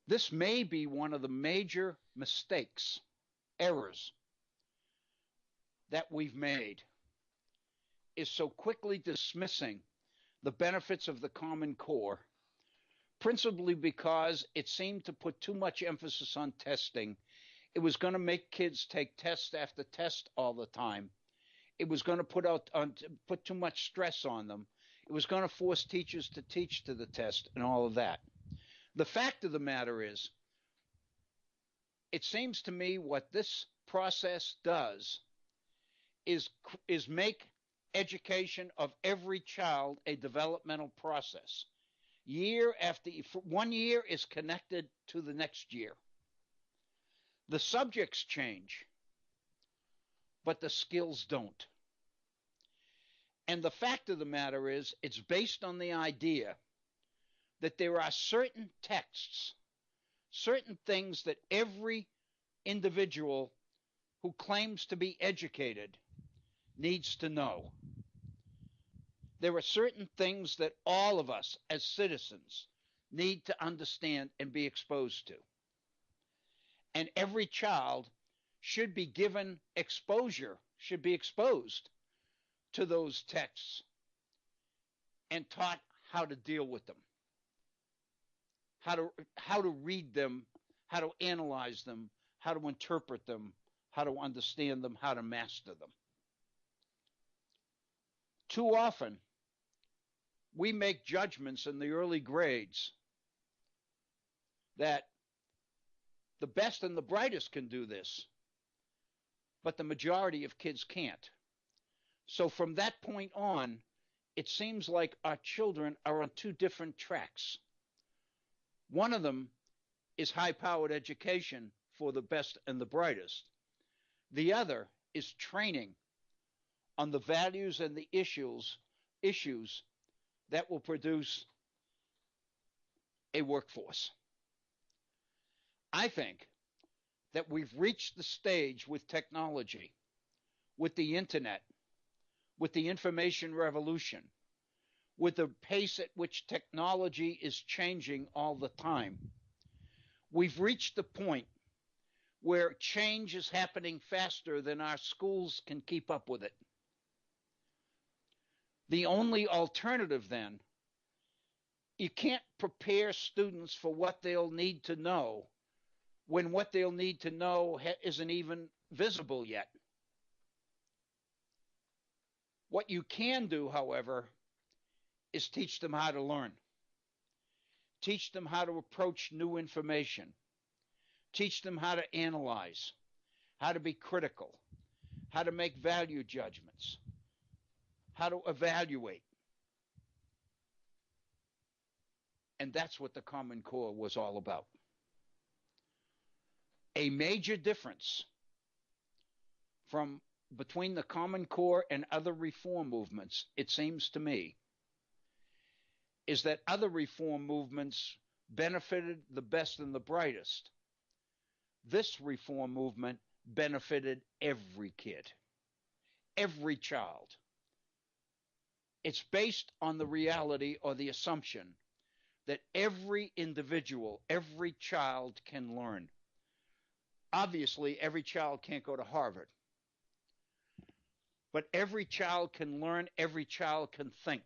this may be one of the major mistakes, errors that we've made, is so quickly dismissing the benefits of the Common Core, principally because it seemed to put too much emphasis on testing. It was going to make kids take test after test all the time. It was going to put too much stress on them. It was going to force teachers to teach to the test and all of that. The fact of the matter is, it seems to me what this process does is make education of every child a developmental process. Year after 1 year is connected to the next year. The subjects change, but the skills don't. And the fact of the matter is, it's based on the idea that there are certain texts, certain things that every individual who claims to be educated needs to know. There are certain things that all of us as citizens need to understand and be exposed to. And every child should be given exposure, should be exposed to those texts and taught how to deal with them, how to read them, how to analyze them, how to interpret them, how to understand them, how to master them. Too often, we make judgments in the early grades that the best and the brightest can do this, but the majority of kids can't. So from that point on, it seems like our children are on two different tracks. One of them is high-powered education for the best and the brightest. The other is training on the values and the issues that will produce a workforce. I think that we've reached the stage with technology, with the internet, with the information revolution, with the pace at which technology is changing all the time. We've reached the point where change is happening faster than our schools can keep up with it. The only alternative then, you can't prepare students for what they'll need to know when what they'll need to know isn't even visible yet. What you can do, however, is teach them how to learn. Teach them how to approach new information. Teach them how to analyze, how to be critical, how to make value judgments, how to evaluate. And that's what the Common Core was all about. A major difference from between the Common Core and other reform movements, it seems to me, is that other reform movements benefited the best and the brightest. This reform movement benefited every kid, every child. It's based on the reality or the assumption that every individual, every child can learn. Obviously, every child can't go to Harvard, but every child can learn, every child can think.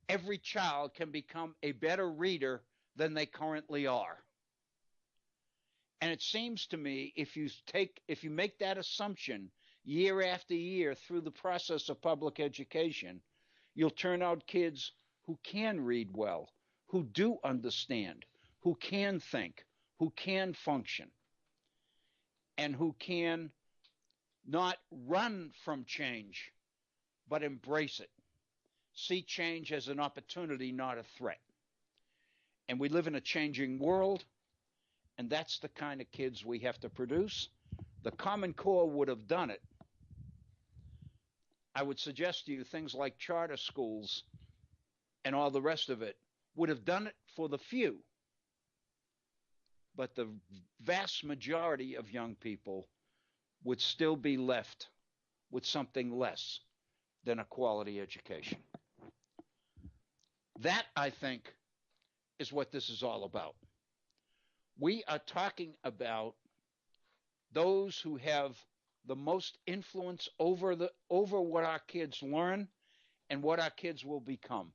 Every child can become a better reader than they currently are. And it seems to me if you make that assumption year after year through the process of public education, you'll turn out kids who can read well, who do understand, who can think, who can function, and who can not run from change, but embrace it. See change as an opportunity, not a threat. And we live in a changing world, and that's the kind of kids we have to produce. The Common Core would have done it. I would suggest to you things like charter schools and all the rest of it would have done it for the few. But the vast majority of young people would still be left with something less than a quality education. That, I think, is what this is all about. We are talking about those who have the most influence over what our kids learn and what our kids will become.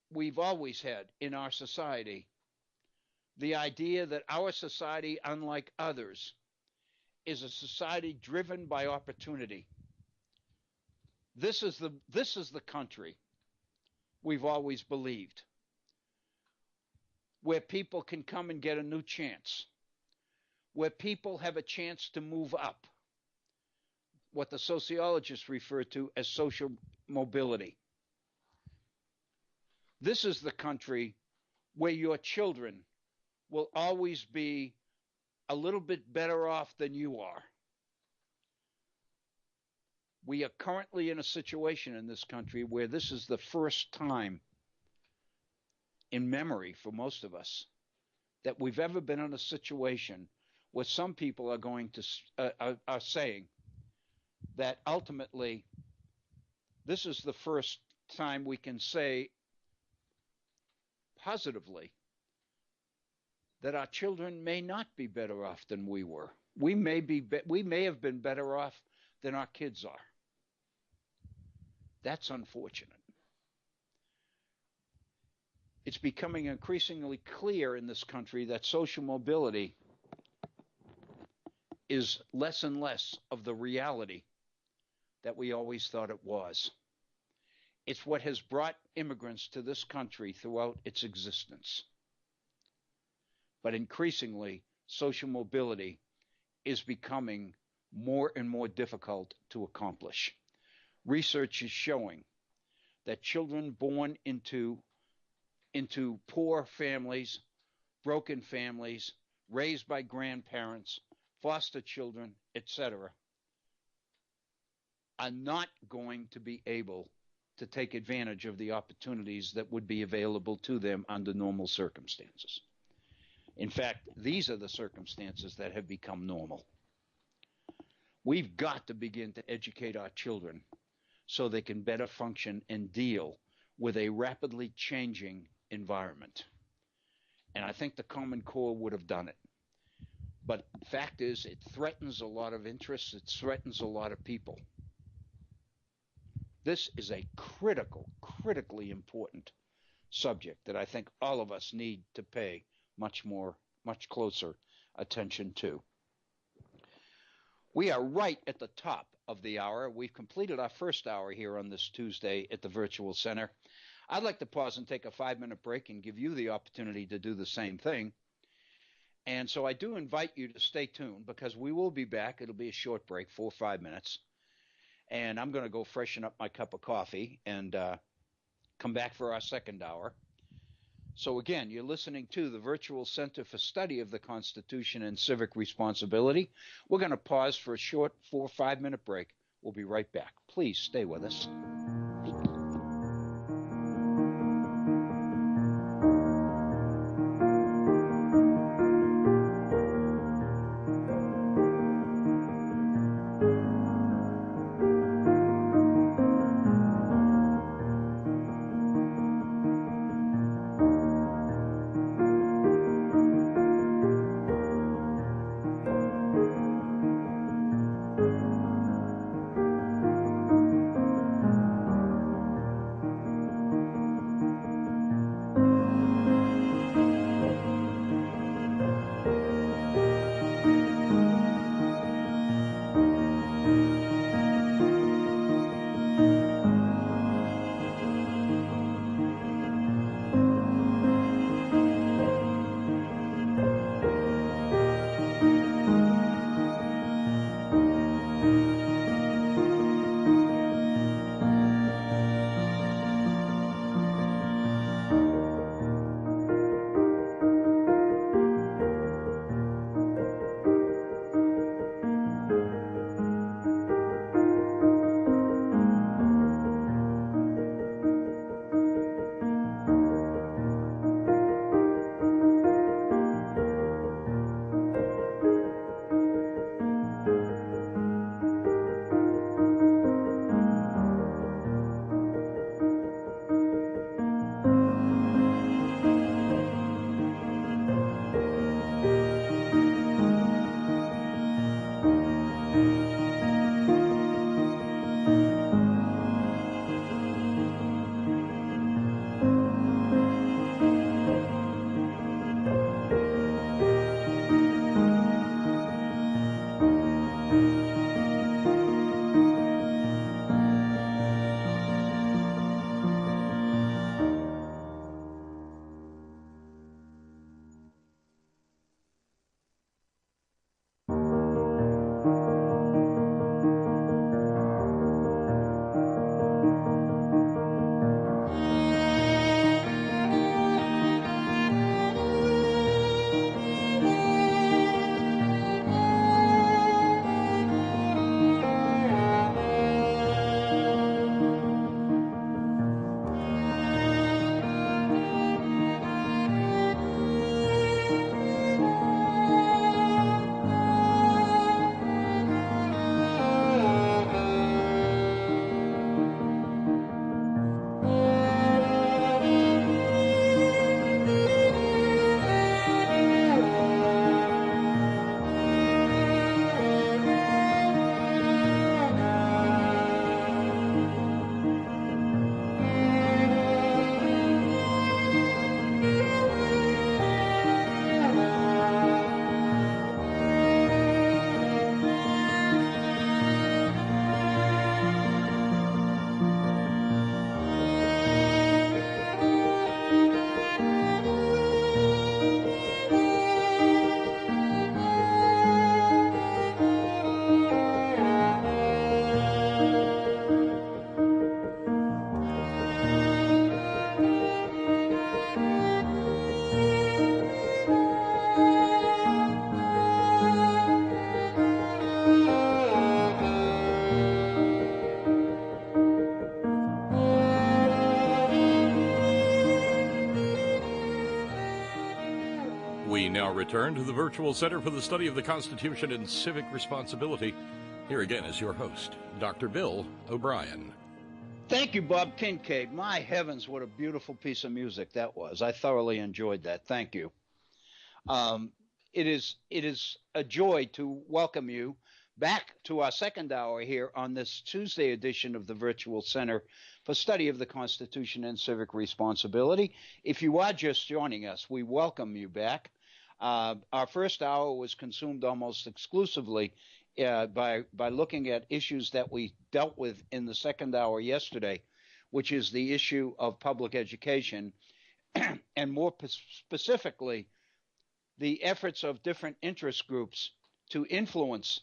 We've always had in our society the idea that our society, unlike others, is a society driven by opportunity. This is the country we've always believed, where people can come and get a new chance, where people have a chance to move up, what the sociologists refer to as social mobility. This is the country where your children will always be a little bit better off than you are. We are currently in a situation in this country where this is the first time in memory for most of us that we've ever been in a situation where some people are going to are saying that ultimately this is the first time we can say positively that our children may not be better off than we were. We may have been better off than our kids are. That's unfortunate. It's becoming increasingly clear in this country that social mobility is less and less of the reality that we always thought it was. It's what has brought immigrants to this country throughout its existence. But increasingly, social mobility is becoming more and more difficult to accomplish. Research is showing that children born into poor families, broken families, raised by grandparents, foster children, etc., are not going to be able to take advantage of the opportunities that would be available to them under normal circumstances. In fact, these are the circumstances that have become normal. We've got to begin to educate our children so they can better function and deal with a rapidly changing environment. And I think the Common Core would have done it. But the fact is, it threatens a lot of interests. It threatens a lot of people. This is a critically important subject that I think all of us need to pay much closer attention to. We are right at the top of the hour. We've completed our first hour here on this Tuesday at the Virtual Center. I'd like to pause and take a 5-minute break and give you the opportunity to do the same thing. And so I do invite you to stay tuned because we will be back. It'll be a short break, 4 or 5 minutes. And I'm going to go freshen up my cup of coffee and come back for our second hour. So again, you're listening to the Virtual Center for Study of the Constitution and Civic Responsibility. We're going to pause for a short 4 or 5 minute break. We'll be right back. Please stay with us. We now return to the Virtual Center for the Study of the Constitution and Civic Responsibility. Here again is your host, Dr. Bill Obrien. Thank you, Bob Kincaid. My heavens, what a beautiful piece of music that was. I thoroughly enjoyed that. Thank you. It is a joy to welcome you back to our second hour here on this Tuesday edition of the Virtual Center for Study of the Constitution and Civic Responsibility. If you are just joining us, we welcome you back. Our first hour was consumed almost exclusively by looking at issues that we dealt with in the second hour yesterday, which is the issue of public education, and more specifically, the efforts of different interest groups to influence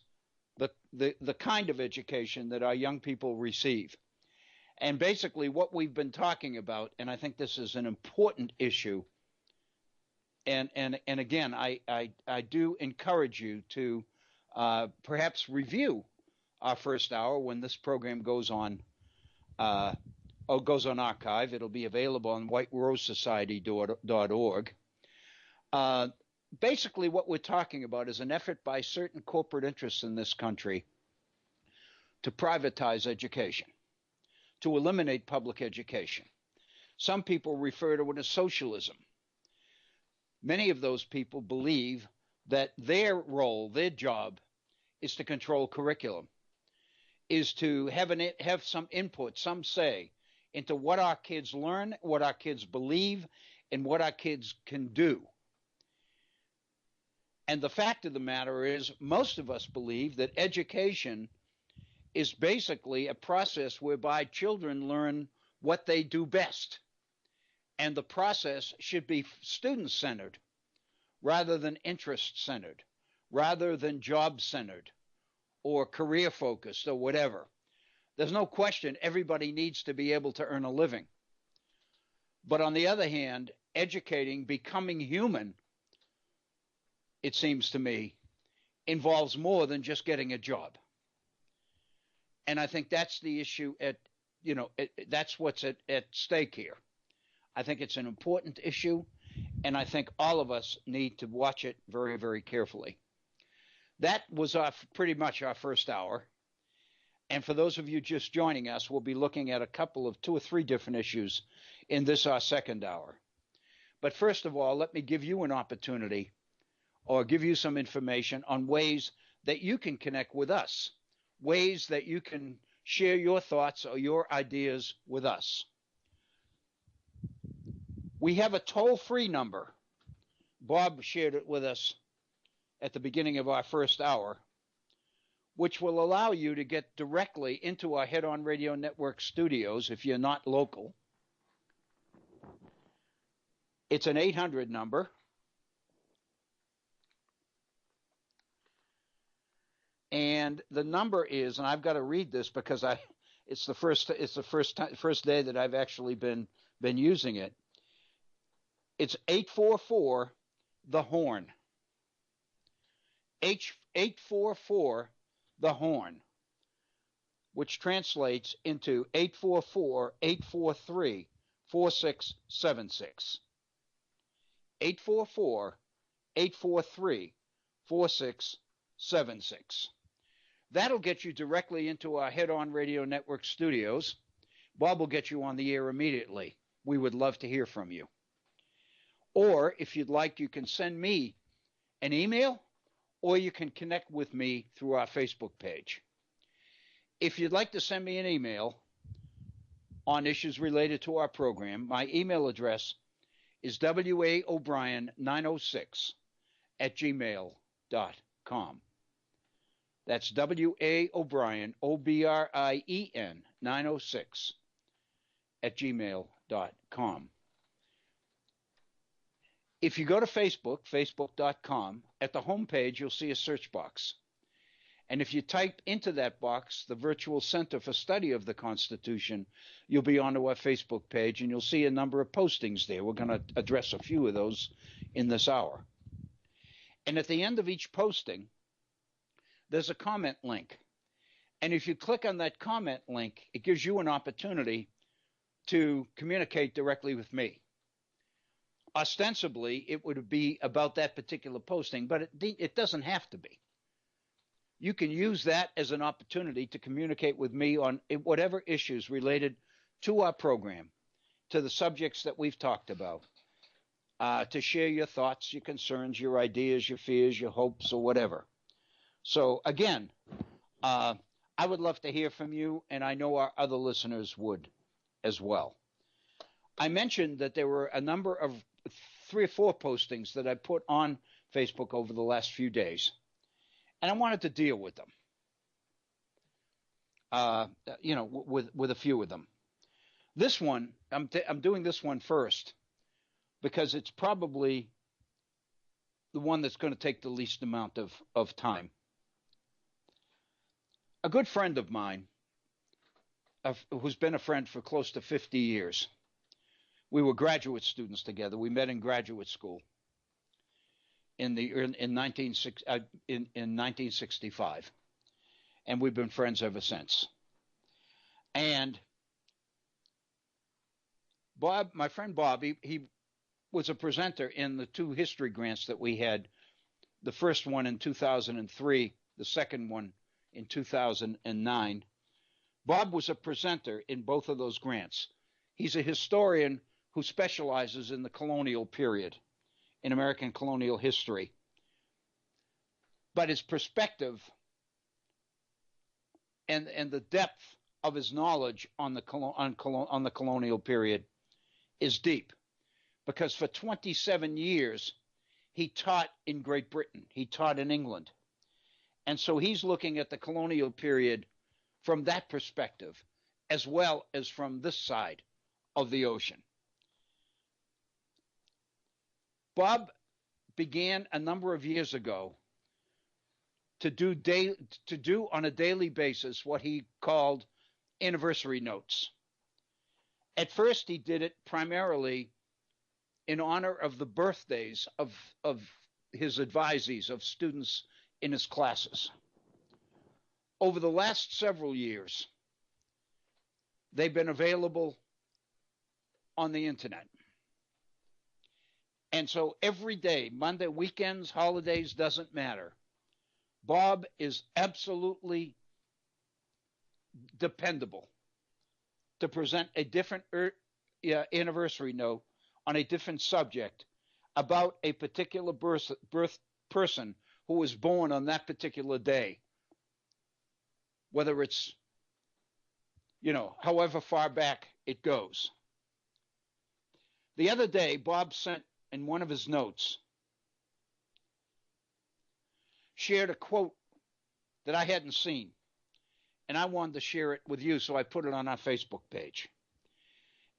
the kind of education that our young people receive. And basically what we've been talking about, and I think this is an important issue, And again, I do encourage you to perhaps review our first hour when this program goes on goes on archive. It'll be available on whiterosesociety.org. Basically, what we're talking about is an effort by certain corporate interests in this country to privatize education, to eliminate public education. Some people refer to it as socialism. Many of those people believe that their role, their job, is to control curriculum, is to have some input, some say into what our kids learn, what our kids believe, and what our kids can do. And the fact of the matter is, most of us believe that education is basically a process whereby children learn what they do best. And the process should be student-centered rather than interest-centered, rather than job-centered or career-focused or whatever. There's no question everybody needs to be able to earn a living. But on the other hand, educating, becoming human, it seems to me, involves more than just getting a job. And I think that's the issue that's what's at stake here. I think it's an important issue, and I think all of us need to watch it very, very carefully. That was pretty much our first hour. And for those of you just joining us, we'll be looking at a couple of 2 or 3 different issues in this, our second hour. But first of all, let me give you an opportunity or give you some information on ways that you can connect with us, ways that you can share your thoughts or your ideas with us. We have a toll-free number. Bob shared it with us at the beginning of our first hour, which will allow you to get directly into our Head On Radio Network studios if you're not local. It's an 800 number. And the number is, and I've got to read this because it's the first day that I've actually been using it. It's 844 the horn. 844 the horn, which translates into 844-843-4676. 844-843-4676. That'll get you directly into our Head On Radio Network studios. Bob will get you on the air immediately. We would love to hear from you. Or if you'd like, you can send me an email, or you can connect with me through our Facebook page. If you'd like to send me an email on issues related to our program, my email address is waobrien906@gmail.com. That's waobrien, OBRIEN 906@gmail.com. If you go to Facebook, facebook.com, at the homepage, you'll see a search box. And if you type into that box the Virtual Center for Study of the Constitution, you'll be onto our Facebook page, and you'll see a number of postings there. We're going to address a few of those in this hour. And at the end of each posting, there's a comment link. And if you click on that comment link, it gives you an opportunity to communicate directly with me. Ostensibly, it would be about that particular posting, but it doesn't have to be. You can use that as an opportunity to communicate with me on whatever issues related to our program, to the subjects that we've talked about, to share your thoughts, your concerns, your ideas, your fears, your hopes, or whatever. So, again, I would love to hear from you, and I know our other listeners would as well. I mentioned that there were a number of 3 or 4 postings that I put on Facebook over the last few days, and I wanted to deal with them, with a few of them. This one, I'm doing this one first because it's probably the one that's going to take the least amount of time. A good friend of mine, who's been a friend for close to 50 years, we were graduate students together. We met in graduate school. in 1965, and we've been friends ever since. And Bob, my friend Bob, he was a presenter in the two history grants that we had. The first one in 2003, the second one in 2009. Bob was a presenter in both of those grants. He's a historian who specializes in the colonial period, in American colonial history. But his perspective and the depth of his knowledge on the colonial period is deep, because for 27 years he taught in Great Britain, he taught in England, and so he's looking at the colonial period from that perspective as well as from this side of the ocean. Bob began a number of years ago to do on a daily basis what he called anniversary notes. At first, he did it primarily in honor of the birthdays of his advisees, of students in his classes. Over the last several years, they've been available on the internet. And so every day, Monday, weekends, holidays, doesn't matter. Bob is absolutely dependable to present a different anniversary note on a different subject about a particular person who was born on that particular day, whether it's, however far back it goes. The other day, Bob sent in one of his notes, shared a quote that I hadn't seen, and I wanted to share it with you, so I put it on our Facebook page.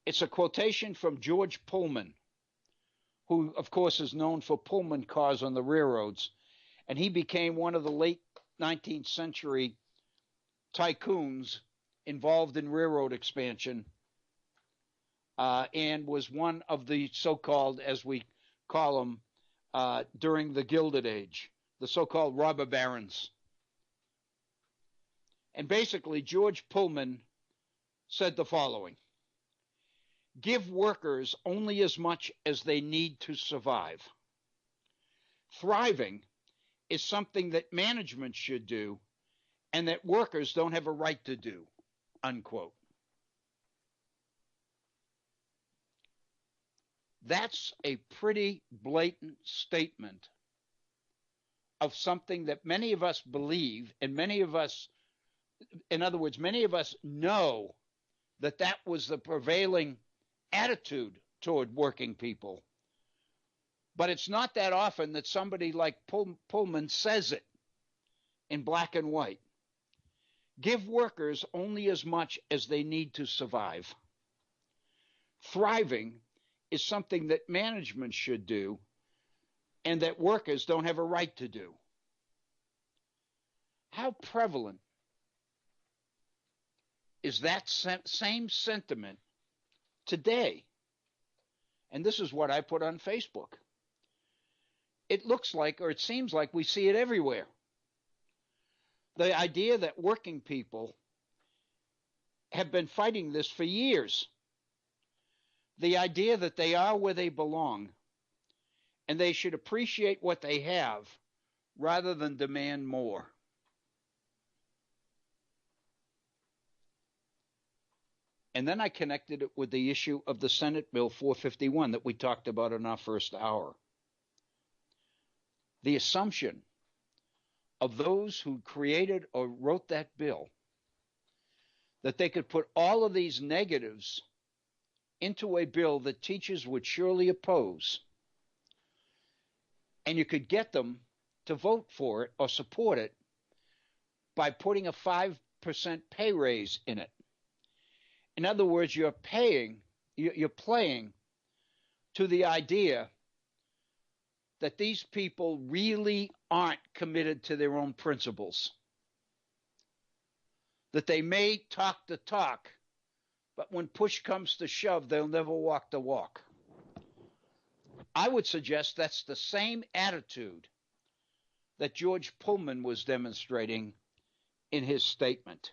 It's a quotation from George Pullman, who, of course, is known for Pullman cars on the railroads, and he became one of the late 19th century tycoons involved in railroad expansion, and was one of the so-called, as we call them, during the Gilded Age, the so-called robber barons. And basically, George Pullman said the following: give workers only as much as they need to survive. Thriving is something that management should do and that workers don't have a right to do, unquote. That's a pretty blatant statement of something that many of us believe, and many of us, in other words, many of us know that that was the prevailing attitude toward working people. But it's not that often that somebody like Pullman says it in black and white. Give workers only as much as they need to survive. Thriving is something that management should do and that workers don't have a right to do. How prevalent is that same sentiment today? And this is what I put on Facebook. It looks like, or it seems like, we see it everywhere. The idea that working people have been fighting this for years. The idea that they are where they belong and they should appreciate what they have rather than demand more. And then I connected it with the issue of the Senate Bill 451 that we talked about in our first hour. The assumption of those who created or wrote that bill that they could put all of these negatives into a bill that teachers would surely oppose, and you could get them to vote for it or support it by putting a 5% pay raise in it. In other words, you're playing to the idea that these people really aren't committed to their own principles. That they may talk the talk, but when push comes to shove, they'll never walk the walk. I would suggest that's the same attitude that George Pullman was demonstrating in his statement.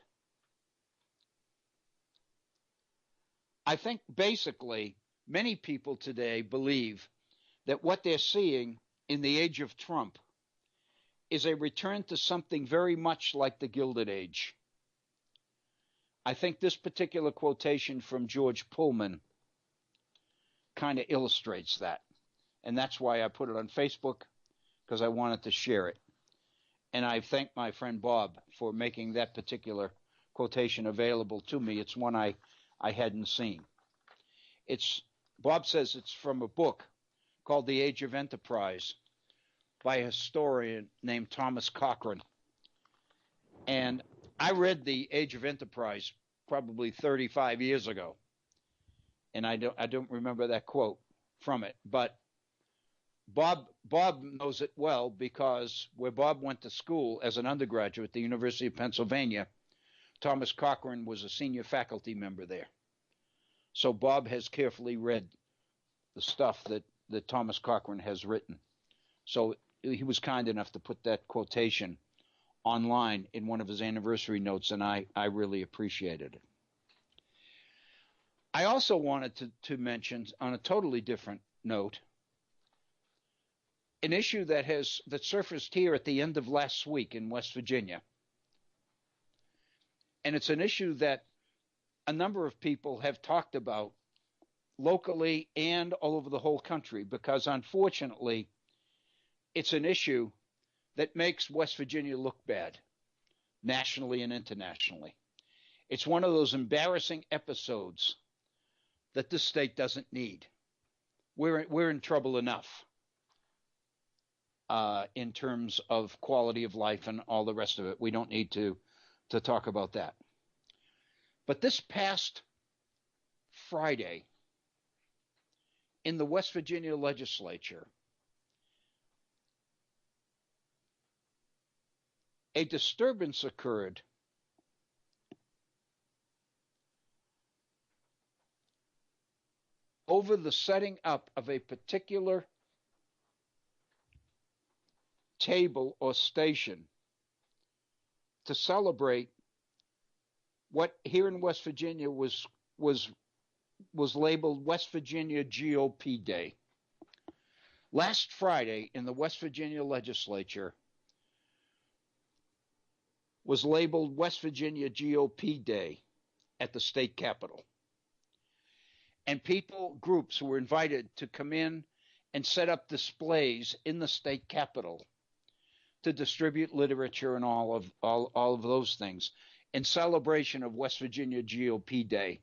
I think basically many people today believe that what they're seeing in the age of Trump is a return to something very much like the Gilded Age. I think this particular quotation from George Pullman kind of illustrates that. And that's why I put it on Facebook, because I wanted to share it. And I thank my friend Bob for making that particular quotation available to me. It's one I hadn't seen. Bob says it's from a book called The Age of Enterprise by a historian named Thomas Cochrane. And I read The Age of Enterprise probably 35 years ago. And I don't remember that quote from it, but Bob knows it well, because where Bob went to school as an undergraduate at the University of Pennsylvania, Thomas Cochrane was a senior faculty member there. So Bob has carefully read the stuff that Thomas Cochrane has written. So he was kind enough to put that quotation online in one of his anniversary notes, and I really appreciated it. I also wanted to mention, on a totally different note, an issue that surfaced here at the end of last week in West Virginia. And it's an issue that a number of people have talked about locally and all over the whole country, because unfortunately, it's an issue that makes West Virginia look bad, nationally and internationally. It's one of those embarrassing episodes that this state doesn't need. We're in trouble enough in terms of quality of life and all the rest of it. We don't need to talk about that. But this past Friday, in the West Virginia legislature, a disturbance occurred over the setting up of a particular table or station to celebrate what here in West Virginia was labeled West Virginia GOP Day. Last Friday in the West Virginia legislature was labeled West Virginia GOP Day at the state capitol. And groups were invited to come in and set up displays in the state capitol to distribute literature and all of those things in celebration of West Virginia GOP Day.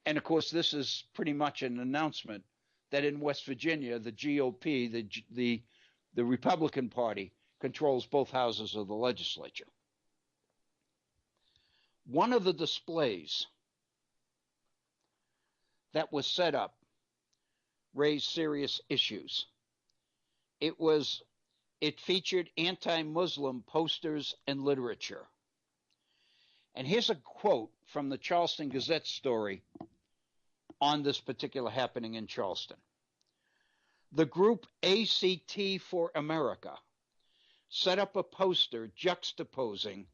And of course, this is pretty much an announcement that in West Virginia, the GOP, the Republican Party, controls both houses of the legislature. One of the displays that was set up raised serious issues. It featured anti-Muslim posters and literature. And here's a quote from the Charleston Gazette story on this particular happening in Charleston. The group ACT for America set up a poster juxtaposing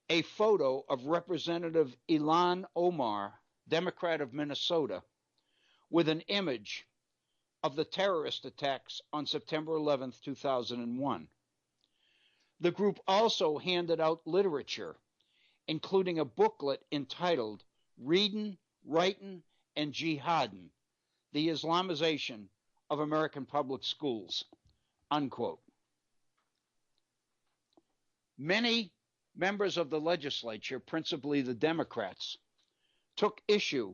a photo of Representative Ilhan Omar, Democrat of Minnesota, with an image of the terrorist attacks on September 11th, 2001. The group also handed out literature, including a booklet entitled Readin', Writin', and Jihadin', the Islamization of American Public Schools, unquote. Many members of the legislature, principally the Democrats, took issue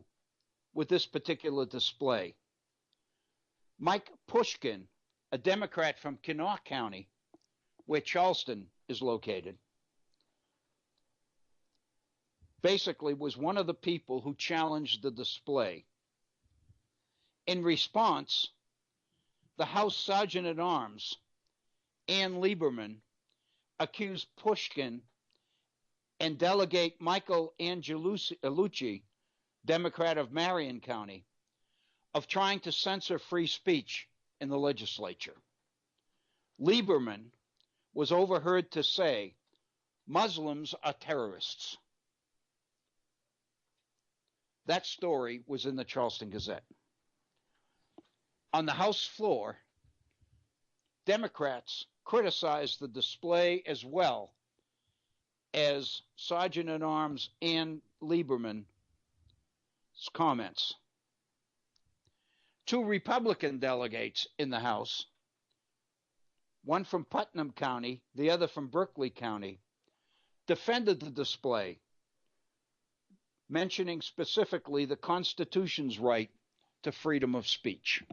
with this particular display. Mike Pushkin, a Democrat from Kanawha County, where Charleston is located, basically was one of the people who challenged the display. In response, the House Sergeant at Arms, Ann Lieberman, accused Pushkin and Delegate Michael Angelucci, Democrat of Marion County, of trying to censor free speech in the legislature. Lieberman was overheard to say, Muslims are terrorists. That story was in the Charleston Gazette. On the House floor, Democrats criticized the display as well as Sergeant-at-Arms Ann Lieberman's comments. Two Republican delegates in the House, one from Putnam County, the other from Berkeley County, defended the display, mentioning specifically the Constitution's right to freedom of speech.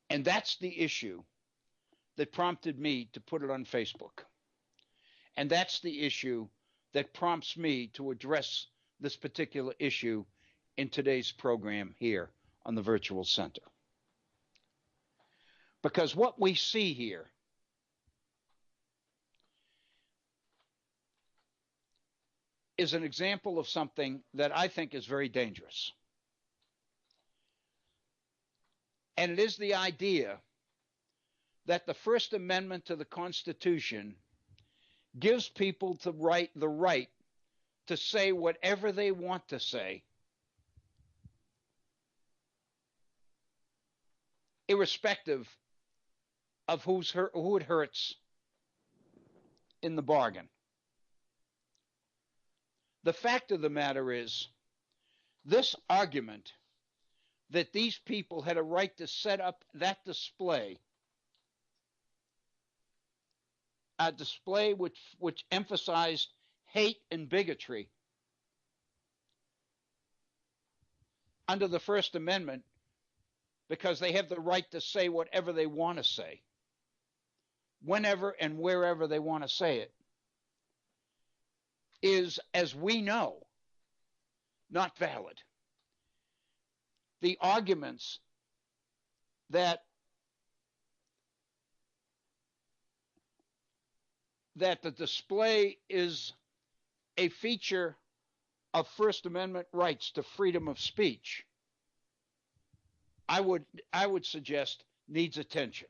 And that's the issue that prompted me to put it on Facebook. And that's the issue that prompts me to address this particular issue in today's program here on the Virtual Center. Because what we see here is an example of something that I think is very dangerous. And it is the idea that the First Amendment to the Constitution gives people the right to say whatever they want to say, irrespective of who it hurts in the bargain. The fact of the matter is, this argument that these people had a right to set up that display, a display which emphasized hate and bigotry under the First Amendment, because they have the right to say whatever they want to say, whenever and wherever they want to say it, is, as we know, not valid. The arguments that the display is a feature of First Amendment rights to freedom of speech, I would suggest needs attention.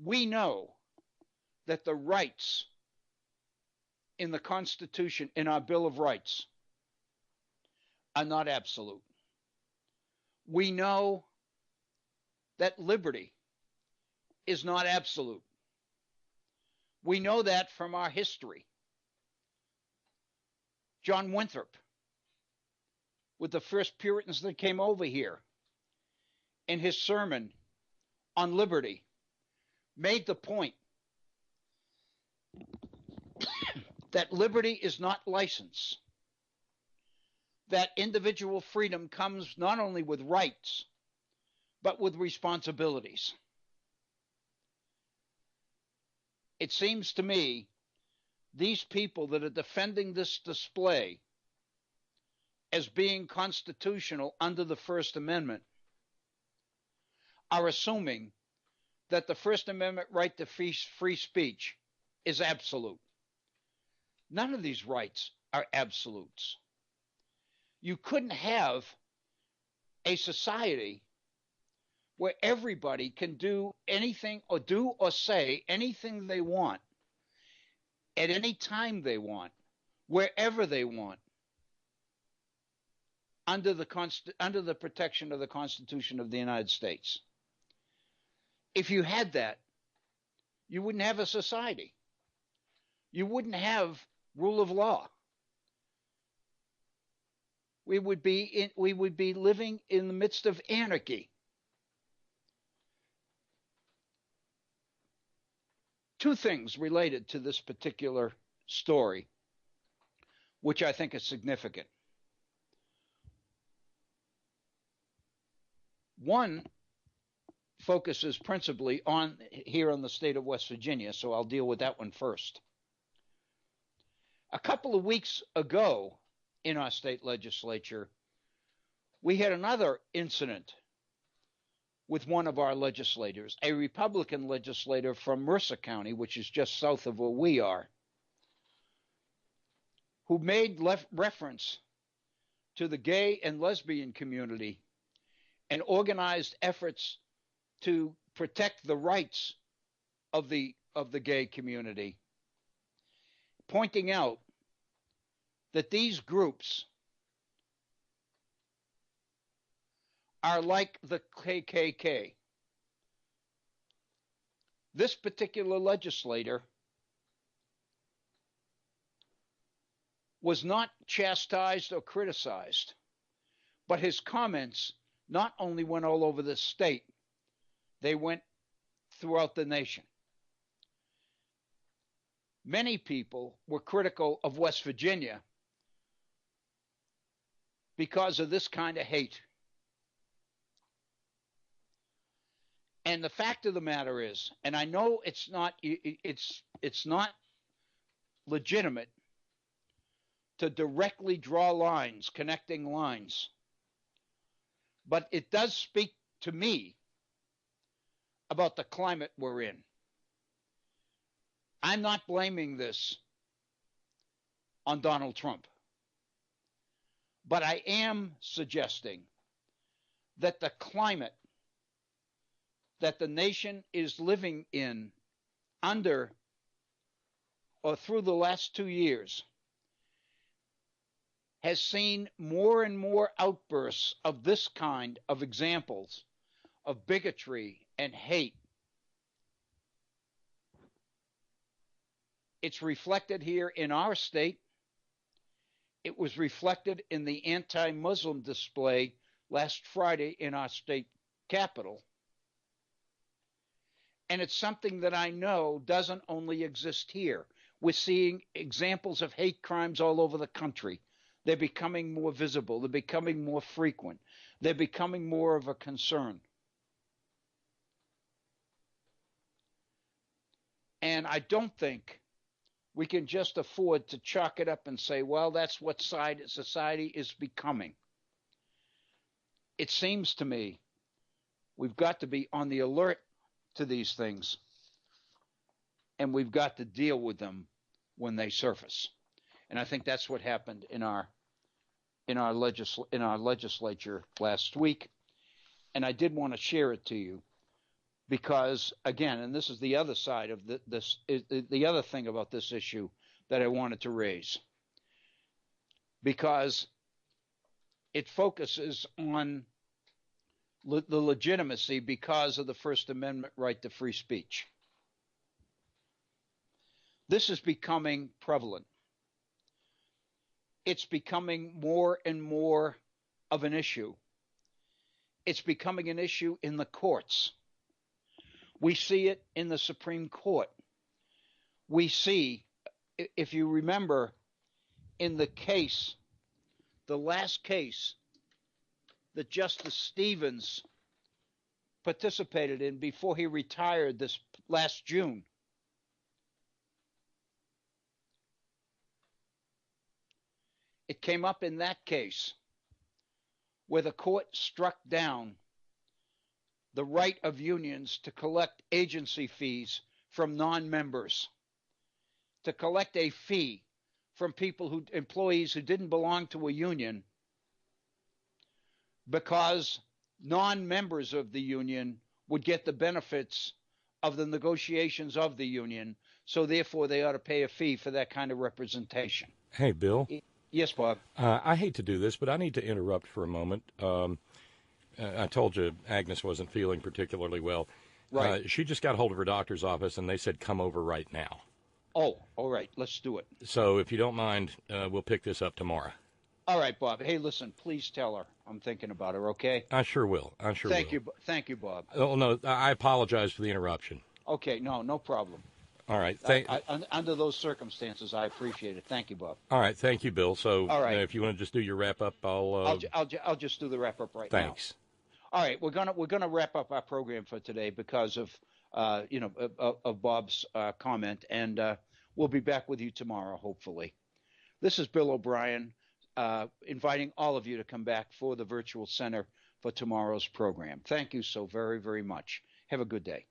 We know that the rights in the Constitution, in our Bill of Rights, are not absolute. We know that liberty is not absolute. We know that from our history. John Winthrop, with the first Puritans that came over here, in his sermon on liberty, made the point that liberty is not license, that individual freedom comes not only with rights, but with responsibilities. It seems to me these people that are defending this display as being constitutional under the First Amendment are assuming that the First Amendment right to free speech is absolute. None of these rights are absolutes. You couldn't have a society where everybody can do anything or do or say anything they want at any time they want, wherever they want, under the protection of the Constitution of the United States. If you had that, you wouldn't have a society. You wouldn't have rule of law. We would be living in the midst of anarchy. Two things related to this particular story, which I think is significant. One focuses principally on here on the state of West Virginia, so I'll deal with that one first. A couple of weeks ago in our state legislature, we had another incident with one of our legislators, a Republican legislator from Mercer County, which is just south of where we are, who made reference to the gay and lesbian community and organized efforts to protect the rights of the gay community, pointing out that these groups are like the KKK. This particular legislator was not chastised or criticized, but his comments not only went all over the state, they went throughout the nation. Many people were critical of West Virginia because of this kind of hate. And the fact of the matter is, and I know it's not legitimate to directly draw lines, connecting lines, but it does speak to me about the climate we're in. I'm not blaming this on Donald Trump, but I am suggesting that the climate that the nation is living in under or through the last 2 years has seen more and more outbursts of this kind of examples of bigotry and hate. It's reflected here in our state. It was reflected in the anti-Muslim display last Friday in our state capital. And it's something that I know doesn't only exist here. We're seeing examples of hate crimes all over the country. They're becoming more visible. They're becoming more frequent. They're becoming more of a concern. And I don't think we can just afford to chalk it up and say, well, that's what society is becoming. It seems to me we've got to be on the alert to these things, and we've got to deal with them when they surface. And I think that's what happened in our legislature last week. And I did want to share it to you because, again, and this is the other side of the other thing about this issue that I wanted to raise, because it focuses on the legitimacy because of the First Amendment right to free speech. This is becoming prevalent. It's becoming more and more of an issue. It's becoming an issue in the courts. We see it in the Supreme Court. We see, if you remember, in the case, the last case that Justice Stevens participated in before he retired this last June. It came up in that case where the court struck down the right of unions to collect agency fees from non-members, to collect a fee from employees who didn't belong to a union, because non-members of the union would get the benefits of the negotiations of the union, so therefore they ought to pay a fee for that kind of representation. Hey, Bill. Yes, Bob. I hate to do this, but I need to interrupt for a moment. I told you Agnes wasn't feeling particularly well. Right. She just got hold of her doctor's office, and they said, come over right now. Oh, all right. Let's do it. So if you don't mind, we'll pick this up tomorrow. All right, Bob. Hey, listen, please tell her I'm thinking about her, okay? I sure will. Thank you. Thank you, Bob. Oh, no, I apologize for the interruption. Okay, no problem. All right. Under those circumstances, I appreciate it. Thank you, Bob. All right. Thank you, Bill. So all right. If you want to just do your wrap-up, I'll just do the wrap-up right now. Thanks. All right. We're gonna wrap up our program for today because of Bob's comment, and we'll be back with you tomorrow, hopefully. This is Bill Obrien, inviting all of you to come back for the virtual center for tomorrow's program. Thank you so very, very much. Have a good day.